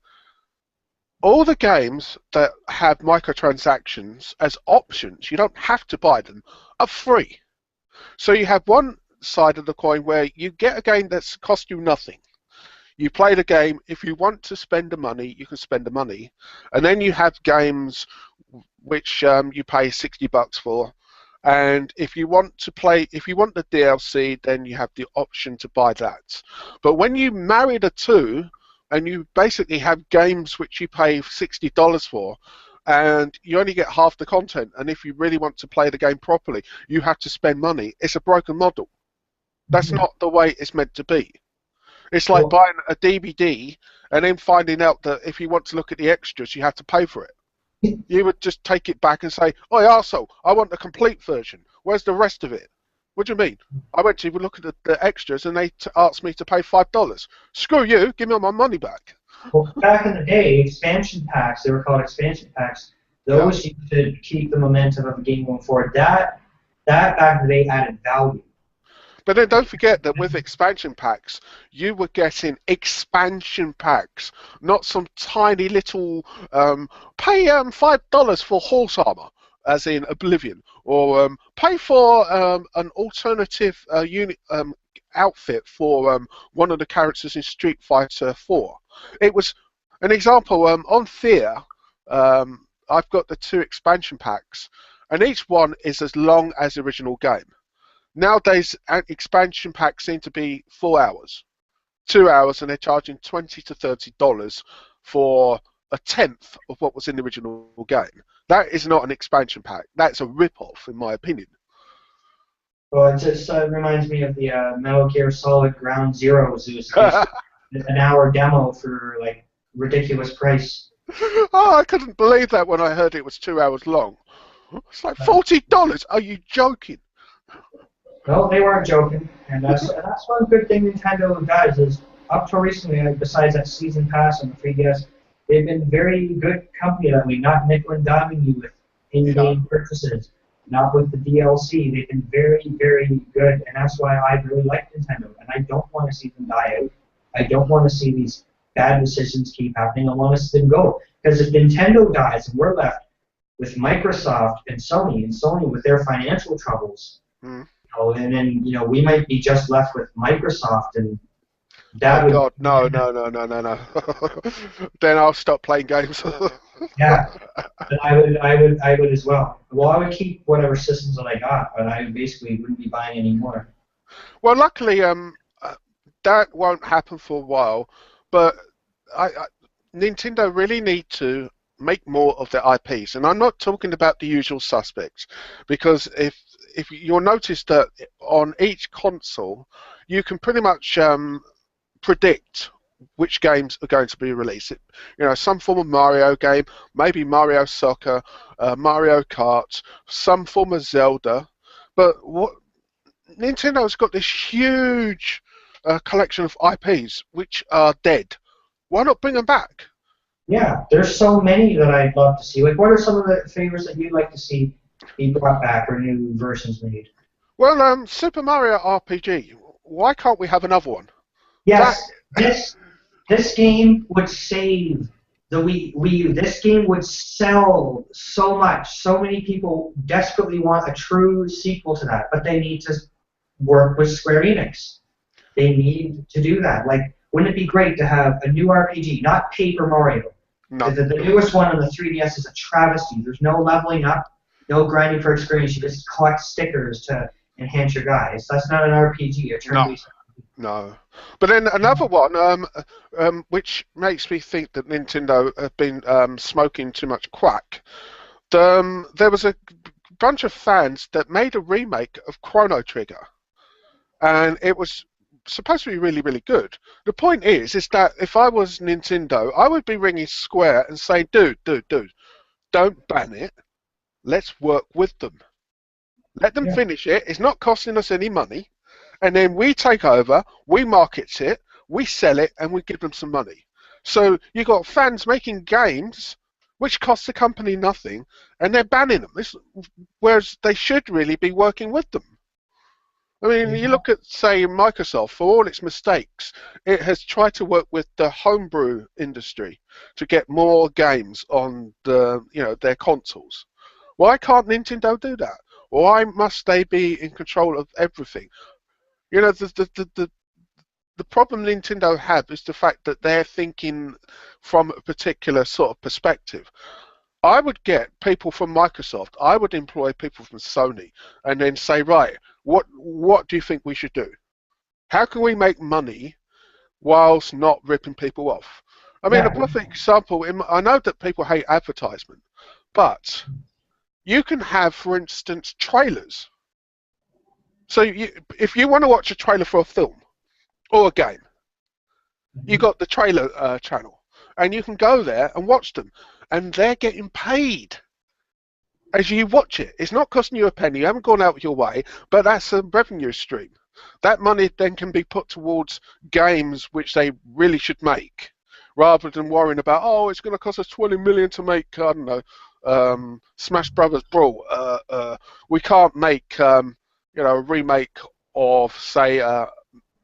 all the games that have microtransactions as options, you don't have to buy them, are free. So you have one side of the coin where you get a game that's cost you nothing. You play the game. If you want to spend the money, you can spend the money. And then you have games which you pay $60 for. And if you want the DLC, then you have the option to buy that. But when you marry the two, and you basically have games which you pay $60 for, and you only get half the content, and if you really want to play the game properly, you have to spend money. It's a broken model. That's Mhm. not the way it's meant to be. It's like Well, buying a DVD and then finding out that if you want to look at the extras, you have to pay for it. You would just take it back and say, "Oh, arsehole, I want the complete version. Where's the rest of it?" What do you mean? I went to look at the extras and they asked me to pay $5. Screw you, give me all my money back. well, back in the day, expansion packs, they were called expansion packs, Yeah. those used to keep the momentum of the game going forward. That back in the day added value. But then don't forget that with expansion packs, you were getting expansion packs, not some tiny little pay $5 for horse armor, as in Oblivion, or pay for an alternative unit outfit for one of the characters in Street Fighter 4. It was an example on Fear. I've got the two expansion packs, and each one is as long as the original game. Nowadays, expansion packs seem to be 4 hours, 2 hours, and they're charging $20 to $30 for a tenth of what was in the original game. That is not an expansion pack. That's a rip-off, in my opinion. Well, it just reminds me of the Metal Gear Solid Ground Zeroes. It was just an hour demo for like ridiculous price. Oh, I couldn't believe that when I heard it was 2 hours long. It's like $40. Are you joking? No, they weren't joking, and that's one good thing Nintendo does is up till recently, besides that season pass and the 3DS, they've been very good company that way, not nickel and diming you with Yeah. in-game purchases, not with the DLC. They've been very, very good, and that's why I really like Nintendo, and I don't want to see them die out. I don't want to see these bad decisions keep happening. I want to see them go, because if Nintendo dies and we're left with Microsoft and Sony with their financial troubles, Mm. and then we might be just left with Microsoft, and Oh that would God, no, no, no, no, no, no. Then I'll stop playing games. yeah, and I would as well. Well, I would keep whatever systems that I got, but I basically wouldn't be buying any more. Well, luckily, that won't happen for a while. But I Nintendo really need to make more of their IPs, and I'm not talking about the usual suspects, because if you'll notice that on each console, you can pretty much predict which games are going to be released. Some form of Mario game, maybe Mario Soccer, Mario Kart, some form of Zelda. But what Nintendo's got this huge collection of IPs which are dead. Why not bring them back? Yeah, there's so many that I'd love to see. Like, what are some of the favorites that you'd like to see be brought back or new versions made? Well, Super Mario RPG. Why can't we have another one? That Yes, this game would save the Wii U. This game would sell so much. So many people desperately want a true sequel to that, but they need to work with Square Enix. They need to do that. Like, wouldn't it be great to have a new RPG, not Paper Mario? no. The newest one on the 3DS is a travesty. There's no leveling up, no grinding for experience. You just collect stickers to enhance your guys. That's not an RPG. A turn-based. No. But then another one, which makes me think that Nintendo have been smoking too much quack. There was a bunch of fans that made a remake of Chrono Trigger, and it was supposed to be really, really good. The point is that if I was Nintendo, I would be ringing Square and saying, dude, don't ban it. Let's work with them. Let them finish it. It's not costing us any money. And then we take over, we market it, we sell it, and we give them some money. So you've got fans making games which cost the company nothing, and they're banning them. Whereas they should really be working with them. I mean, you look at, say, Microsoft, for all its mistakes, it has tried to work with the homebrew industry to get more games on their consoles. Why can't Nintendo do that? Why must they be in control of everything? The problem Nintendo have is the fact that they're thinking from a particular sort of perspective. I would get people from Microsoft, I would employ people from Sony, and then say, right, what do you think we should do? How can we make money whilst not ripping people off? I mean, a perfect example, I know that people hate advertisement, but you can have, for instance, trailers. So if you want to watch a trailer for a film or a game, you got the trailer channel, and you can go there and watch them, and they're getting paid as you watch it. It's not costing you a penny. You haven't gone out of your way, but that's a revenue stream. That money then can be put towards games which they really should make, rather than worrying about, oh, it's going to cost us 20 million to make, I don't know, Smash Brothers Brawl. We can't make a remake of, say,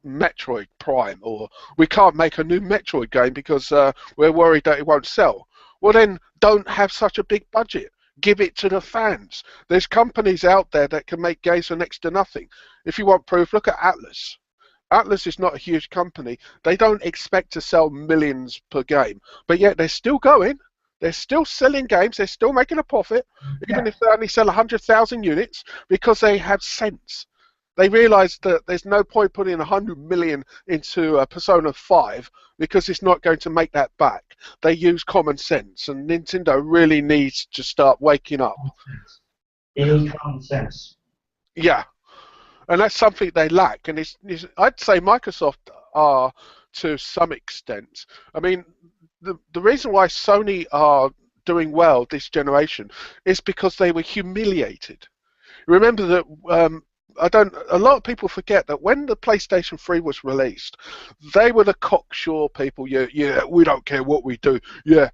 Metroid Prime, or we can't make a new Metroid game because we're worried that it won't sell. Well, then don't have such a big budget. Give it to the fans. There's companies out there that can make games for next to nothing. If you want proof, look at Atlas. Atlas is not a huge company. They don't expect to sell millions per game, but yet they're still going. They're still selling games. They're still making a profit, even if they only sell 100,000 units, because they have sense. They realise that there's no point putting 100 million into Persona 5 because it's not going to make that back. They use common sense, and Nintendo really needs to start waking up. They need common sense. Yeah, and that's something they lack. And I'd say Microsoft are to some extent. I mean, the reason why Sony are doing well this generation is because they were humiliated. Remember that a lot of people forget that when the PlayStation 3 was released, they were the cocksure people. Yeah, we don't care what we do. Yeah,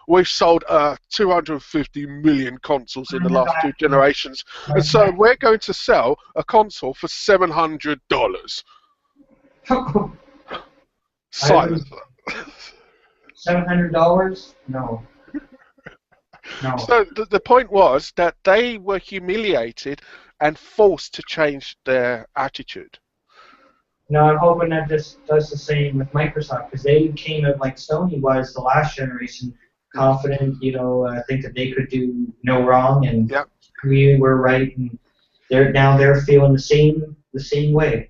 we've sold 250 million consoles in the last 2 generations, and so we're going to sell a console for $700. Silence. $700? No. No. So the point was that they were humiliated and forced to change their attitude. No, I'm hoping that this does the same with Microsoft, because they came out like Sony was the last generation, confident, think that they could do no wrong, and we were right, and they're feeling the same way,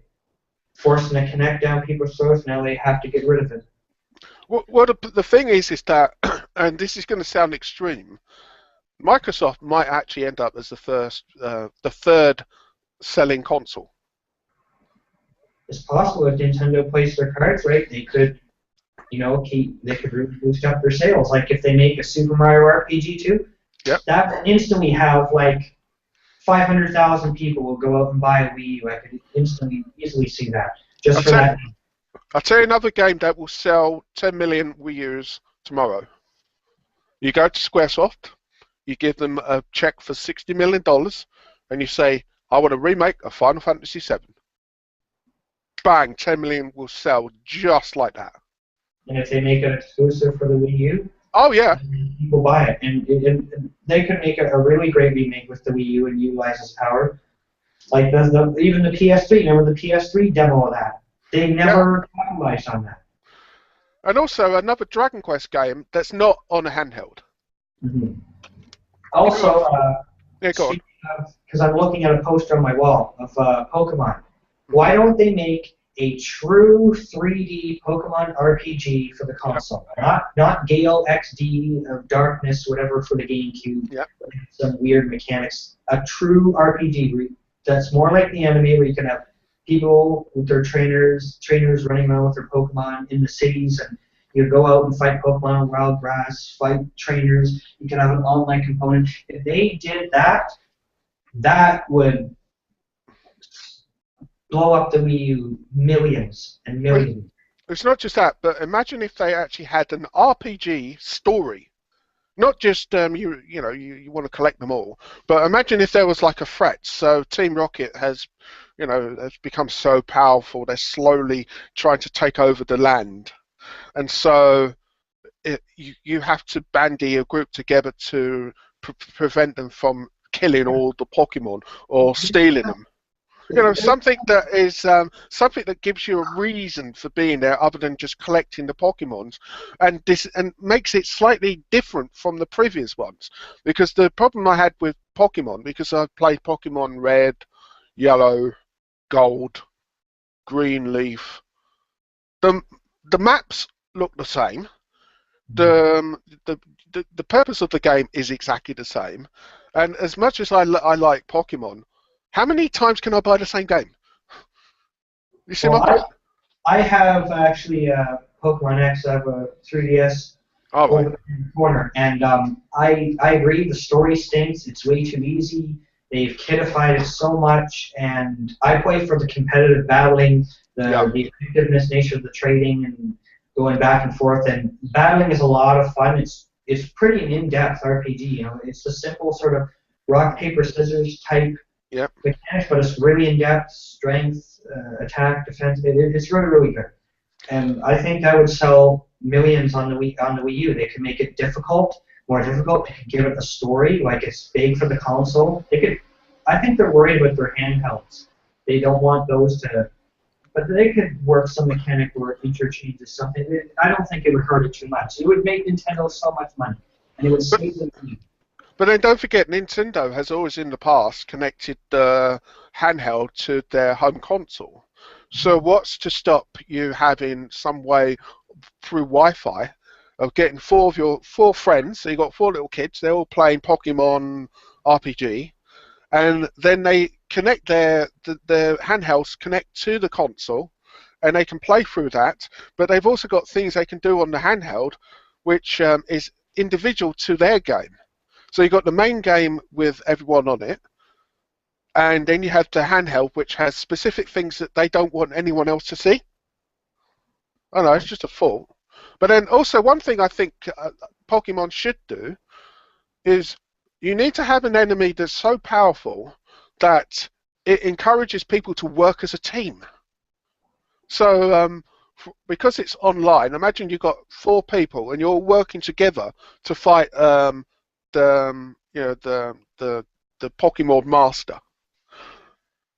forcing the Kinect down people's throats. Now they have to get rid of it. Well, the thing is that and this is going to sound extreme, Microsoft might actually end up as the third selling console. It's possible if Nintendo plays their cards right, they could, they could boost up their sales. Like if they make a Super Mario RPG 2, Yep. that will instantly have like 500,000 people will go out and buy a Wii U. I could easily see that just for that. I'll tell you another game that will sell 10 million Wii U's tomorrow. You go to Squaresoft, you give them a check for $60 million, and you say, I want to remake a Final Fantasy VII. Bang, 10 million will sell just like that. And if they make it exclusive for the Wii U, oh yeah, people buy it. And they could make a really great remake with the Wii U and utilize its power. Like even the PS3, remember the PS3 demo of that? They never capitalized on that. And also another Dragon Quest game that's not on a handheld. Mm-hmm. Also, because I'm looking at a poster on my wall of Pokemon. Why don't they make a true 3D Pokemon RPG for the console? Not Gale XD of Darkness, whatever, for the GameCube. Yep. Some weird mechanics. A true RPG that's more like the anime, where you can have people with their trainers running around with their Pokemon in the cities, and you go out and fight Pokemon on wild grass, fight trainers. You can have an online component. If they did that, that would blow up the Wii U millions and millions. It's not just that, but imagine if they actually had an RPG story. Not just you want to collect them all, but imagine if there was like a threat. So Team Rocket has become so powerful, they're slowly trying to take over the land, and so you have to bandy a group together to prevent them from killing all the Pokemon or stealing them. Something that is something that gives you a reason for being there other than just collecting the Pokemons, and makes it slightly different from the previous ones. Because the problem I had with Pokemon, because I've played Pokemon Red, Yellow, Gold, Green Leaf, the maps look the same. The purpose of the game is exactly the same, and as much as I like Pokemon, how many times can I buy the same game? You see my point? I have actually Pokemon X. I have a 3DS over in the corner, and I agree. The story stinks. It's way too easy. They've kidified it so much, and I play for the competitive battling, the effectiveness nature of the trading, and going back and forth. And battling is a lot of fun. It's pretty an in-depth RPG. It's a simple sort of rock paper scissors type. Yep. Mechanics, but it's really in-depth, strength, attack, defense. It's really, really good. And I think that would sell millions on the Wii U. They could make it more difficult. They could give it a story, like it's big for the console. I think they're worried about their handhelds. They don't want those to, but they could work some mechanic where it interchanges something. I don't think it would hurt it too much. It would make Nintendo so much money, and it would save them money. But then don't forget, Nintendo has always in the past connected the handheld to their home console. So what's to stop you having some way through Wi-Fi of getting four friends, so you've got 4 little kids, they're all playing Pokemon RPG, and then they connect their handhelds connect to the console, and they can play through that, but they've also got things they can do on the handheld, which is individual to their game. So you've got the main game with everyone on it, and then you have the handheld, which has specific things that they don't want anyone else to see. I know, it's just a thought. But then also one thing I think Pokemon should do is you need to have an enemy that's so powerful that it encourages people to work as a team. So because it's online, imagine you've got 4 people and you're all working together to fight the Pokemon Master,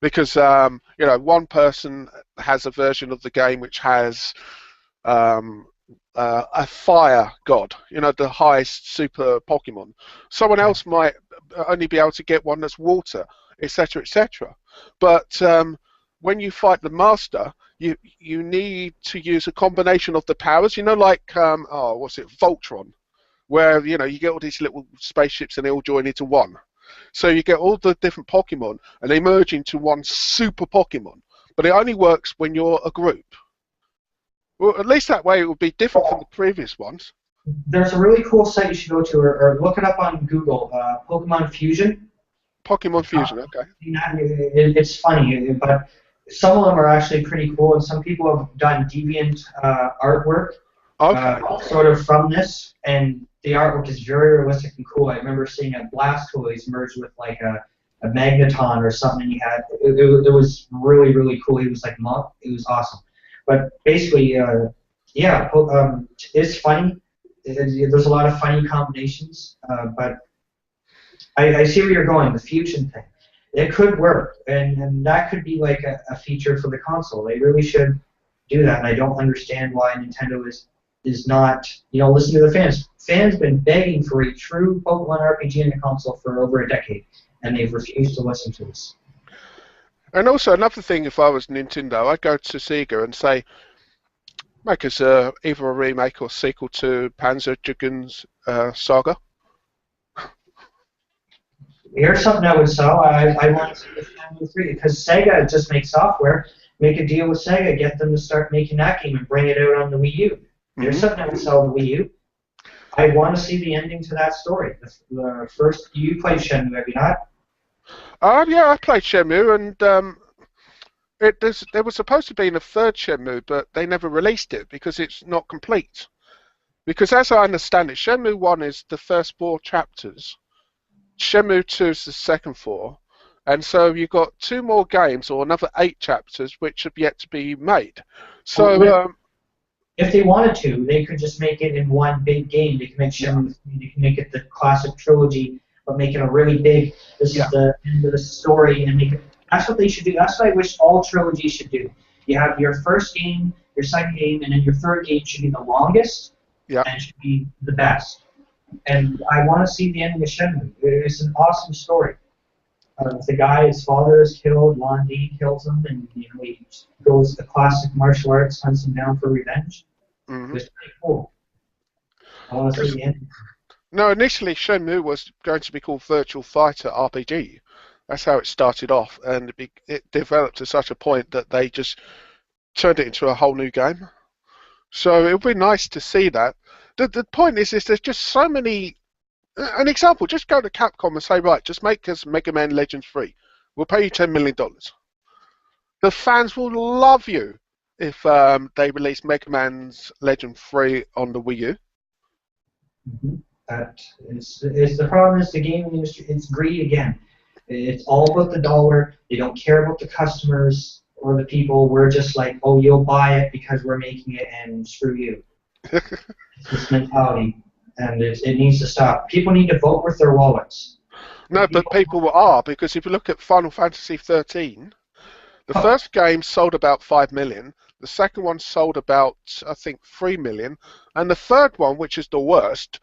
because one person has a version of the game which has a fire god, the highest super Pokemon. Someone else might only be able to get one that's water, etc., etc. But when you fight the Master, you need to use a combination of the powers. Like what's it, Voltron. where you get all these little spaceships and they all join into one. So you get all the different Pokemon and they merge into one super Pokemon. But it only works when you're a group. Well, at least that way it would be different from the previous ones. There's a really cool site you should go to, or look it up on Google, Pokemon Fusion. Pokemon Fusion, okay. It's funny, but some of them are actually pretty cool, and some people have done deviant artwork sort of from this, and the artwork is very realistic and cool. I remember seeing a Blastoise merged with like a Magneton or something, and he had it was really, really cool. He was like monk. It was awesome. But basically, it's funny. There's a lot of funny combinations, but I see where you're going. The fusion thing, it could work, and that could be like a feature for the console. They really should do that, and I don't understand why Nintendo is not, listen to the fans. Fans been begging for a true Pokemon RPG in the console for over a decade, and they've refused to listen to us. And also another thing, if I was Nintendo, I'd go to Sega and say, make us either a remake or sequel to Panzer Dragoon's Saga. Here's something I would sell. I want to see the Shenmue 3 because Sega just makes software. Make a deal with Sega, get them to start making that game and bring it out on the Wii U. Here's something I would sell the Wii U. I want to see the ending to that story. The first, you played Shenmue, have you not? Yeah, I played Shenmue, and there was supposed to be a third Shenmue, but they never released it because it's not complete. Because as I understand it, Shenmue 1 is the first 4 chapters, Shenmue 2 is the second 4, and so you've got 2 more games or another 8 chapters which have yet to be made. So if they wanted to, they could just make it in one big game. They can make Shenmue 3, they can make it the classic trilogy, but make it a really big, this is the end of the story, and make it. That's what they should do. That's what I wish all trilogies should do. You have your first game, your second game, and then your third game should be the longest and should be the best. And I want to see the ending of Shenmue. It's an awesome story. The guy, his father is killed, Lan Di kills him, and he goes the classic martial arts, hunts him down for revenge. It's pretty cool. I want to see the ending. No, initially Shenmue was going to be called Virtual Fighter RPG. That's how it started off, and it developed to such a point that they just turned it into a whole new game. So it would be nice to see that. The point is there's just so many. An example, just go to Capcom and say, right, just make us Mega Man Legends 3. We'll pay you $10 million. The fans will love you if they release Mega Man's Legend 3 on the Wii U. That is the problem is the gaming industry, it's greed again. It's all about the dollar. They don't care about the customers or the people. We're just like, oh, you'll buy it because we're making it, and screw you. It's this mentality, and it needs to stop. People need to vote with their wallets. No, but people are, because if you look at Final Fantasy 13, the first game sold about 5 million, the second one sold about, I think, 3 million, and the third one, which is the worst,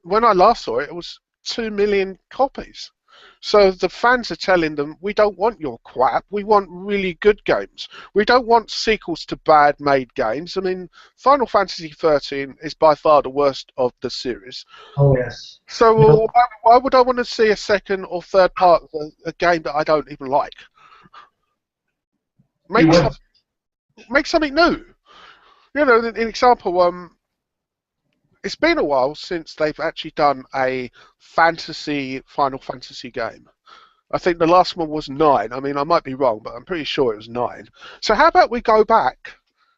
when I last saw it, it was 2 million copies. So the fans are telling them, we don't want your crap, we want really good games. We don't want sequels to bad-made games. I mean, Final Fantasy 13 is by far the worst of the series. Oh, yes. So why would I want to see a second or third part of a game that I don't even like? Make something new. An example, it's been a while since they've actually done a Final Fantasy game. I think the last one was 9. I mean, I might be wrong, but I'm pretty sure it was 9. So how about we go back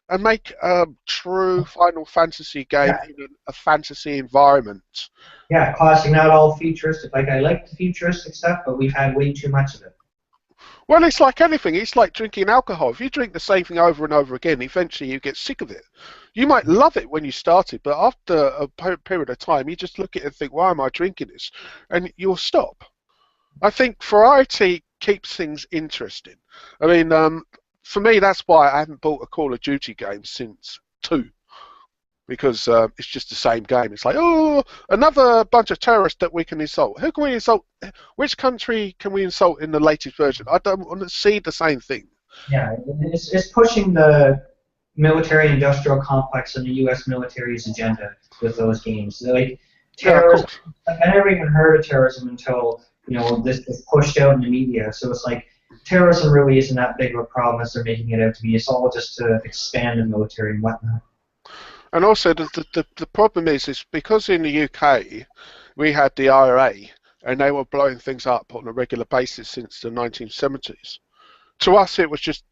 and make a true Final Fantasy game in a fantasy environment? Yeah, classic, not all futuristic. Like, I like the futuristic stuff, but we've had way too much of it. Well, it's like anything. It's like drinking alcohol. If you drink the same thing over and over again, eventually you get sick of it. You might love it when you started, but after a period of time, you just look at it and think, why am I drinking this? And you'll stop. I think variety keeps things interesting. I mean, for me, that's why I haven't bought a Call of Duty game since 2. Because it's just the same game. It's like, oh, another bunch of terrorists that we can insult. Who can we insult? Which country can we insult in the latest version? I don't want to see the same thing. Yeah, it's pushing the military-industrial complex and the U.S. military's agenda with those games. Like, Yeah, of terrorism. course. Like, I never even heard of terrorism until this was pushed out in the media. So it's like terrorism really isn't that big of a problem as they're making it out to be. It's all just to expand the military and whatnot. And also, the problem is because in the UK we had the IRA and they were blowing things up on a regular basis since the 1970s. To us, it was just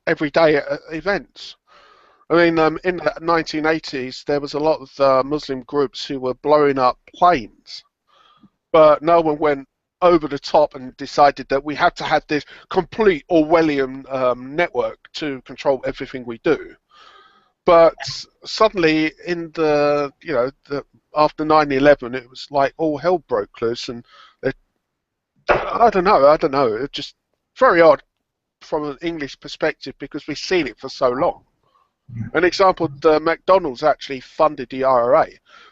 everyday events. I mean, in the 1980s, there was a lot of Muslim groups who were blowing up planes, but no one went over the top and decided that we had to have this complete Orwellian network to control everything we do. But suddenly, in after 9/11, it was like all hell broke loose, and it, I don't know. It's just very odd from an English perspective because we've seen it for so long. An example, the McDonald's actually funded the IRA.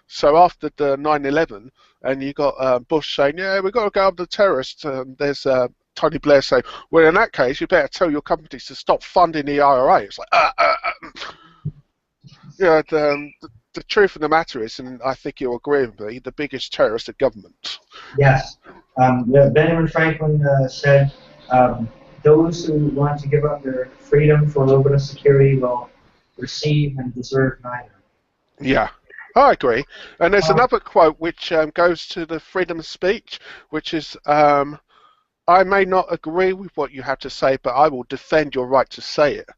So after the 9/11, and you got Bush saying, yeah, we've got to go after the terrorists, there's Tony Blair saying, well, in that case, you better tell your companies to stop funding the IRA. It's like, yeah, the truth of the matter is, and I think you'll agree with me, the biggest terrorist is government. Yes. Benjamin Franklin said, those who want to give up their freedom for a little bit of security will receive and deserve neither. Yeah, I agree. And there's Um, another quote which goes to the freedom of speech, which is, I may not agree with what you have to say, but I will defend your right to say it.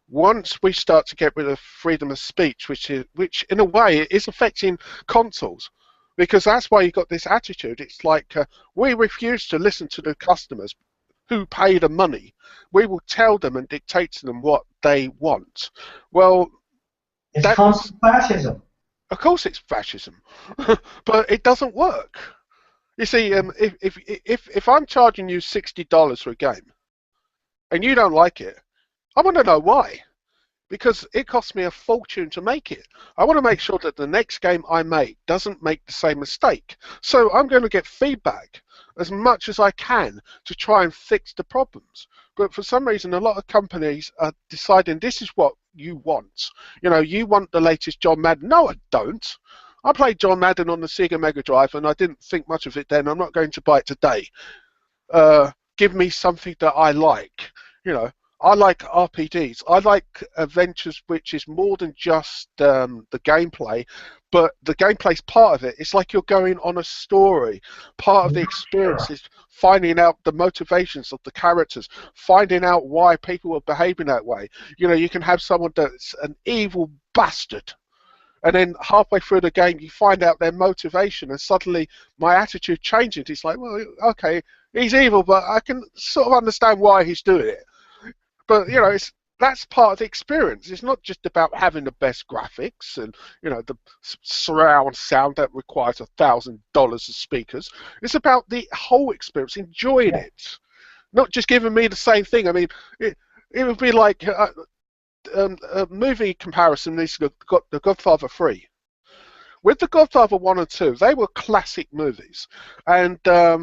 Once we start to get rid of freedom of speech, which in a way is affecting consoles, because that's why you got this attitude. It's like we refuse to listen to the customers who pay the money. We will tell them and dictate to them what they want. Well, it's that's constant fascism. of course it's fascism, but it doesn't work. You see, if I'm charging you $60 for a game and you don't like it, I want to know why. Because it costs me a fortune to make it. I want to make sure that the next game I make doesn't make the same mistake. So I'm going to get feedback as much as I can to try and fix the problems. But for some reason, a lot of companies are deciding this is what you want. You want the latest John Madden. No, I don't. I played John Madden on the Sega Mega Drive and I didn't think much of it then. I'm not going to buy it today. Give me something that I like. You know, I like RPGs. I like adventures which is more than just the gameplay, but the gameplay's part of it. It's like you're going on a story. Part of the experience is finding out the motivations of the characters, finding out why people are behaving that way. You can have someone that's an evil bastard, and then halfway through the game you find out their motivation, and suddenly my attitude changes. It's like, well, okay, he's evil, but I can sort of understand why he's doing it. But that's part of the experience. It's not just about having the best graphics and the surround sound that requires $1,000 of speakers. It's about the whole experience, enjoying it, not just giving me the same thing. I mean, it would be like a movie comparison. This got The Godfather 3. With The Godfather 1 and 2, they were classic movies. And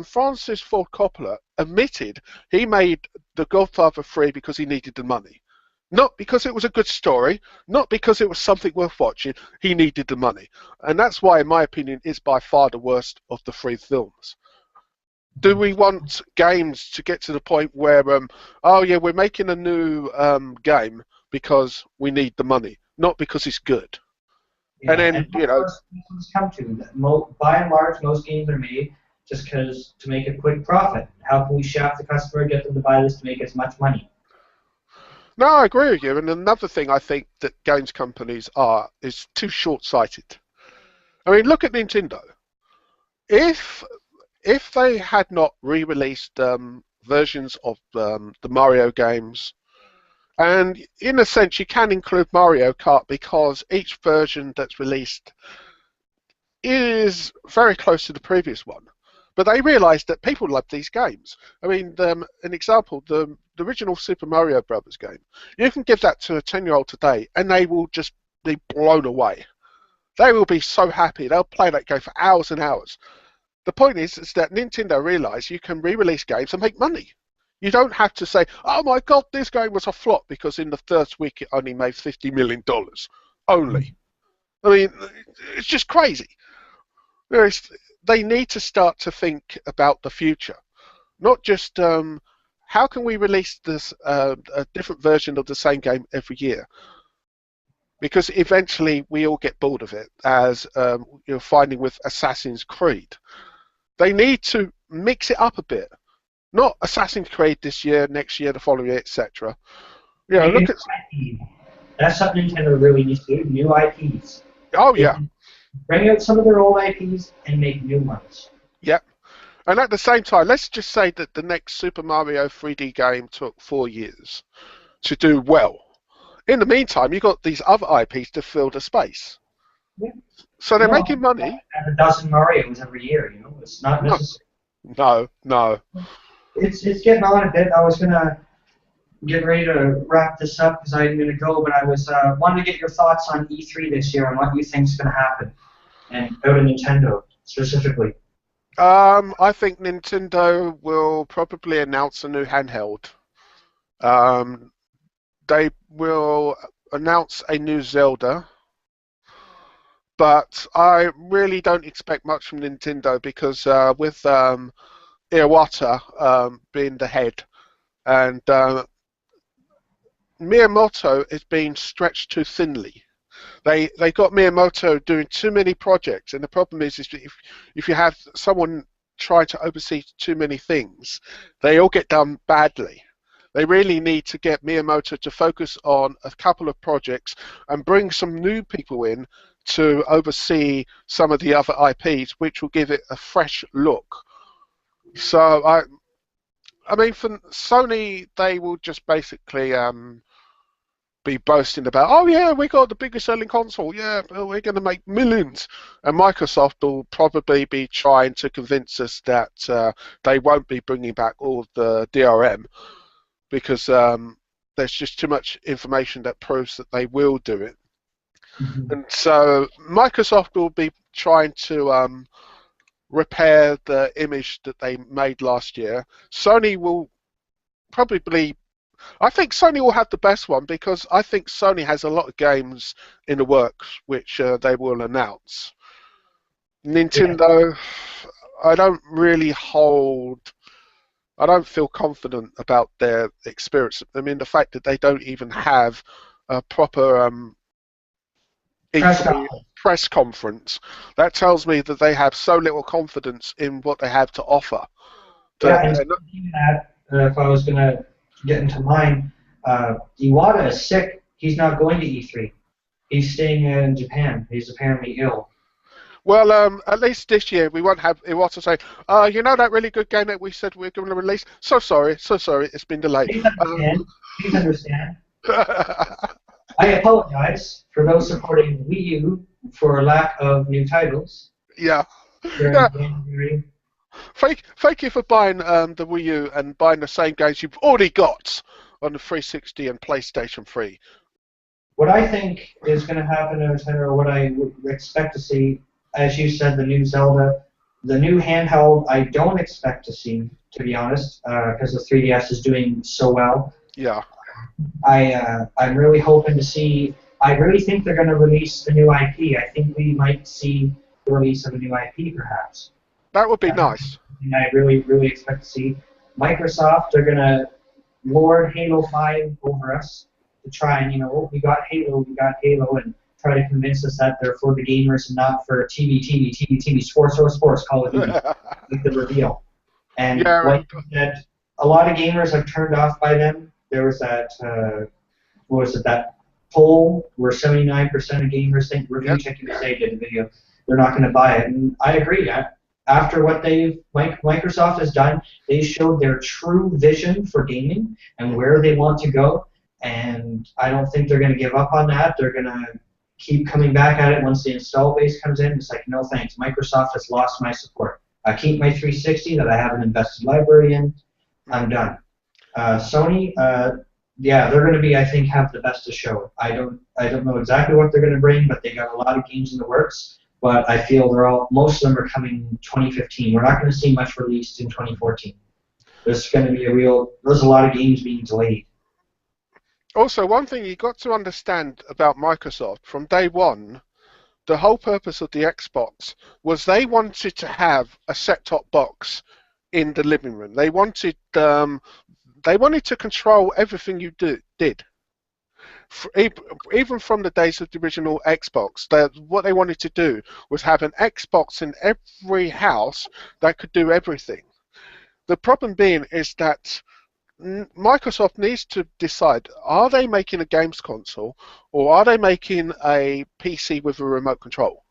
Francis Ford Coppola admitted he made The Godfather 3 because he needed the money. Not because it was a good story, not because it was something worth watching. He needed the money. And that's why, in my opinion, it's by far the worst of the three films. Do we want games to get to the point where, oh yeah, we're making a new game because we need the money, not because it's good? And Yeah, then, and that's what it's come to. By and large, most games are made just because to make a quick profit. How can we shaft the customer, get them to buy this to make as much money? no, I agree with you. And another thing I think that games companies is too short-sighted. I mean, look at Nintendo. If they had not re-released versions of the Mario games, and in a sense you can include Mario Kart because each version that's released is very close to the previous one. But they realised that people love these games. I mean, an example, the original Super Mario Brothers game, you can give that to a 10-year-old today and they will just be blown away. They will be so happy. They'll play that game for hours and hours. The point is that Nintendo realised you can re-release games and make money. You don't have to say, oh my god, this game was a flop because in the first week it only made $50 million. Only. I mean, it's just crazy. They need to start to think about the future, not just how can we release this a different version of the same game every year, because eventually we all get bored of it, as you're finding with Assassin's Creed. They need to mix it up a bit, not Assassin's Creed this year, next year, the following year, etc. Make a new Look at. IP. That's something Nintendo really needs to do. New IPs. Oh They yeah, can bring out some of their old IPs and make new ones. yeah. And at the same time, let's just say that the next Super Mario 3D game took 4 years to do well. In the meantime, you've got these other IPs to fill the space. Yeah. So they're No, making money. have a dozen Marios every year. It's not No, necessary. no. It's getting on a bit. I was gonna get ready to wrap this up because I'm gonna go, but I was wanted to get your thoughts on E3 this year and what you think's gonna happen, and out of Nintendo specifically. I think Nintendo will probably announce a new handheld. Um, they will announce a new Zelda, but I really don't expect much from Nintendo because with Iwata being the head, and Miyamoto is being stretched too thinly. They got Miyamoto doing too many projects, and the problem is if you have someone trying to oversee too many things, they all get done badly. They really need to get Miyamoto to focus on a couple of projects and bring some new people in to oversee some of the other IPs, which will give it a fresh look. So I mean, for Sony, they will just basically be boasting about, oh yeah, we got the biggest selling console, yeah, we're going to make millions. And Microsoft will probably be trying to convince us that they won't be bringing back all of the DRM because there's just too much information that proves that they will do it. Mm-hmm. And so Microsoft will be trying to repair the image that they made last year. Sony will probably I think Sony will have the best one because I think Sony has a lot of games in the works which they will announce. Yeah. Nintendo, I don't really I don't feel confident about their experience. I mean, the fact that they don't even have a proper Press E3 conference. press conference, that tells me that they have so little confidence in what they have to offer. Yeah, That and they're not, speaking of that, if I was gonna get into mine, Iwata is sick. He's not going to E3. He's staying in Japan. He's apparently ill. well, at least this year we won't have Iwata say, you know that really good game that we said we are going to release? So sorry, it's been delayed. Please understand. Please understand. I apologize for those supporting Wii U for lack of new titles Yeah. during Yeah. January. Thank you for buying the Wii U and buying the same games you've already got on the 360 and PlayStation 3. What I think is going to happen in Nintendo, or what I would expect to see, as you said, the new Zelda, the new handheld, I don't expect to see, to be honest, because the 3DS is doing so well. Yeah. I'm really hoping to see. I really think they're going to release a new IP. I think we might see the release of a new IP, perhaps. That would be That's nice. something I really expect to see. Microsoft are going to lord Halo 5 over us to try and, we got Halo, and try to convince us that they're for the gamers and not for TV, sports, Call of Duty, with the reveal. And Yeah. like you said, a lot of gamers are turned off by them. There was that, that poll where 79% of gamers think Review Check USA did a video. They're not going to buy it. And I agree. After what Microsoft has done, they showed their true vision for gaming and where they want to go. And I don't think they're going to give up on that. They're going to keep coming back at it once the install base comes in. It's like, no thanks. Microsoft has lost my support. I keep my 360 that I have an invested library in. I'm done. Sony, yeah, they're going to be, I think, have the best to show. I don't know exactly what they're going to bring, but they got a lot of games in the works. But I feel most of them are coming in 2015. We're not going to see much released in 2014. There's going to be there's a lot of games being delayed. Also, one thing you got to understand about Microsoft from day one, the whole purpose of the Xbox was they wanted to have a set-top box in the living room. They wanted to control everything you did. Even from the days of the original Xbox, what they wanted to do was have an Xbox in every house that could do everything. The problem being is that Microsoft needs to decide, are they making a games console or are they making a PC with a remote control?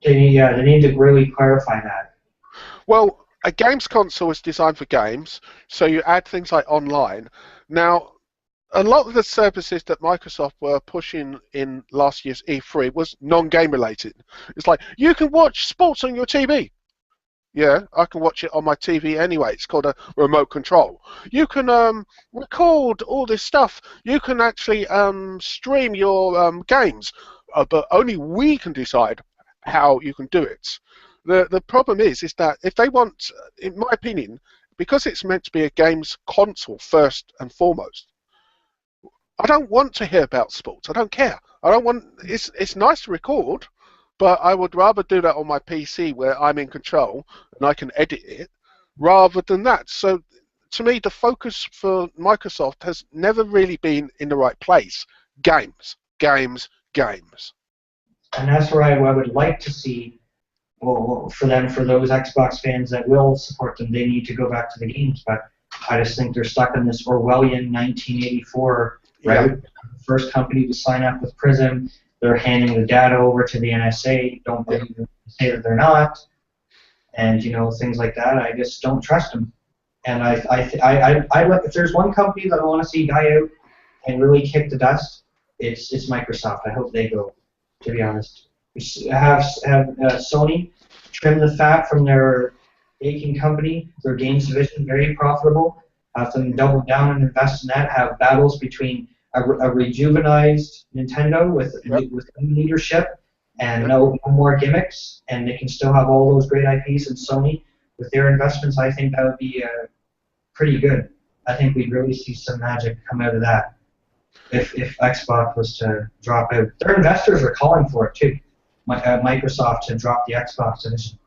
They need to really clarify that. Well, a games console is designed for games, so you add things like online. Now, a lot of the services that Microsoft were pushing in last year's E3 was non-game related. It's like, you can watch sports on your TV. Yeah, I can watch it on my TV anyway. It's called a remote control. You can record all this stuff. You can actually stream your games, but only we can decide how you can do it. The problem is that if they want, in my opinion, because it's meant to be a games console first and foremost, I don't want to hear about sports. I don't care. I don't want. It's nice to record, but I would rather do that on my PC where I'm in control and I can edit it, rather than that. So, to me, the focus for Microsoft has never really been in the right place. Games, games, games. And that's where I would like to see. Well, for those Xbox fans that will support them, they need to go back to the games. But I just think they're stuck in this Orwellian 1984 route. Yeah. The first company to sign up with Prism, they're handing the data over to the NSA. Don't believe them, say that they're not, and things like that. I just don't trust them. And if there's one company that I want to see die out and really kick the dust, it's Microsoft. I hope they go. To be honest, have Sony trim the fat from their aching company, their games division, very profitable. Have them double down and invest in that. Have battles between a rejuvenized Nintendo with new leadership and no more gimmicks, and they can still have all those great IPs. And Sony, with their investments, I think that would be pretty good. I think we'd really see some magic come out of that if Xbox was to drop out. Their investors are calling for it too. Microsoft to drop the Xbox division.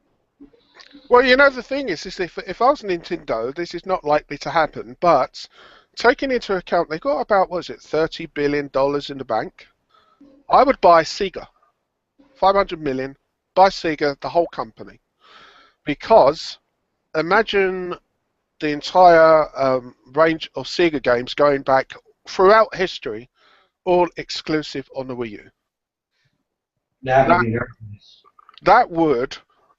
Well, the thing is if I was Nintendo, this is not likely to happen, but taking into account they've got about, $30 billion in the bank, I would buy Sega. 500 million, buy Sega, the whole company. Because imagine the entire range of Sega games going back throughout history, all exclusive on the Wii U. That would be very nice. That would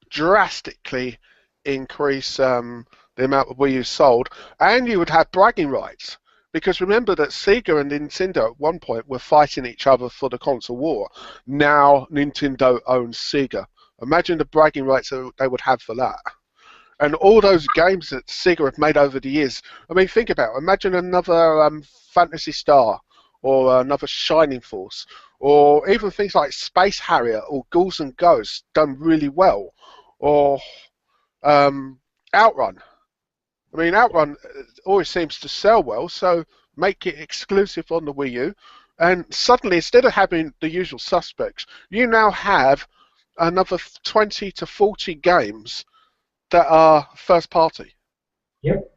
drastically increase the amount of Wii U sold, and you would have bragging rights. Because remember that Sega and Nintendo at one point were fighting each other for the console war. Now Nintendo owns Sega. Imagine the bragging rights that they would have for that. And all those games that Sega have made over the years. I mean, think about it. Imagine another Phantasy Star or another Shining Force, or even things like Space Harrier or Ghouls and Ghosts done really well, or Outrun. I mean, Outrun always seems to sell well, so make it exclusive on the Wii U, and suddenly, instead of having the usual suspects, you now have another 20 to 40 games that are first party. Yep.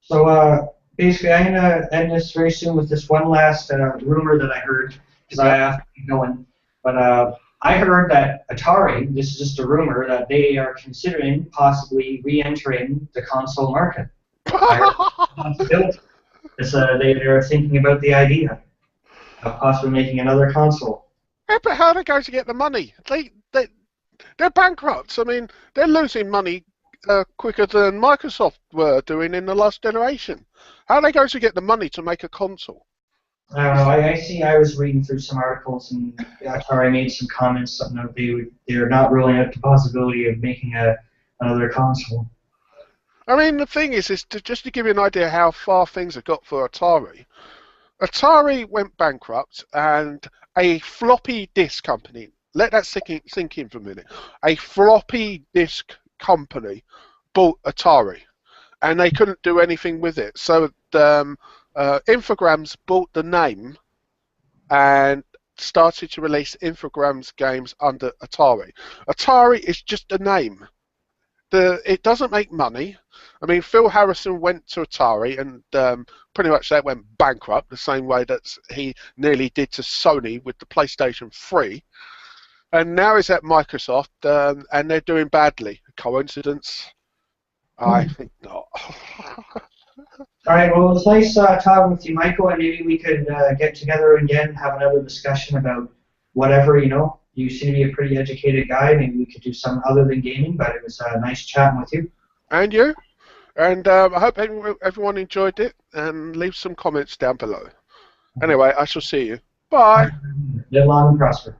So basically, I'm gonna end this very soon with this one last rumor that I heard, because I have to keep going. But I heard that Atari, this is just a rumor, that they are considering possibly re-entering the console market. Possibility. They're thinking about the idea of possibly making another console. Yeah, but how are they going to get the money? They're bankrupt. I mean, they're losing money quicker than Microsoft were doing in the last generation. How are they going to get the money to make a console? I don't know. I see. I was reading through some articles, and Atari made some comments. Something that they're not ruling out the possibility of making another console. I mean, the thing is just to give you an idea how far things have got for Atari. Atari went bankrupt, and a floppy disk company. Let that sink in for a minute. A floppy disk company bought Atari, and they couldn't do anything with it. So Infogrames bought the name, and started to release Infogrames games under Atari. Atari is just a name. It doesn't make money. I mean, Phil Harrison went to Atari and pretty much that went bankrupt the same way that he nearly did to Sony with the PlayStation 3. And now he's at Microsoft and they're doing badly. Coincidence? I think not. All right, well, it was nice talking with you, Michael, and maybe we could get together again, have another discussion about whatever, you know. You seem to be a pretty educated guy. Maybe we could do something other than gaming, but it was nice chatting with you. And you. And I hope everyone enjoyed it, and leave some comments down below. Anyway, I shall see you. Bye. Live long and prosper.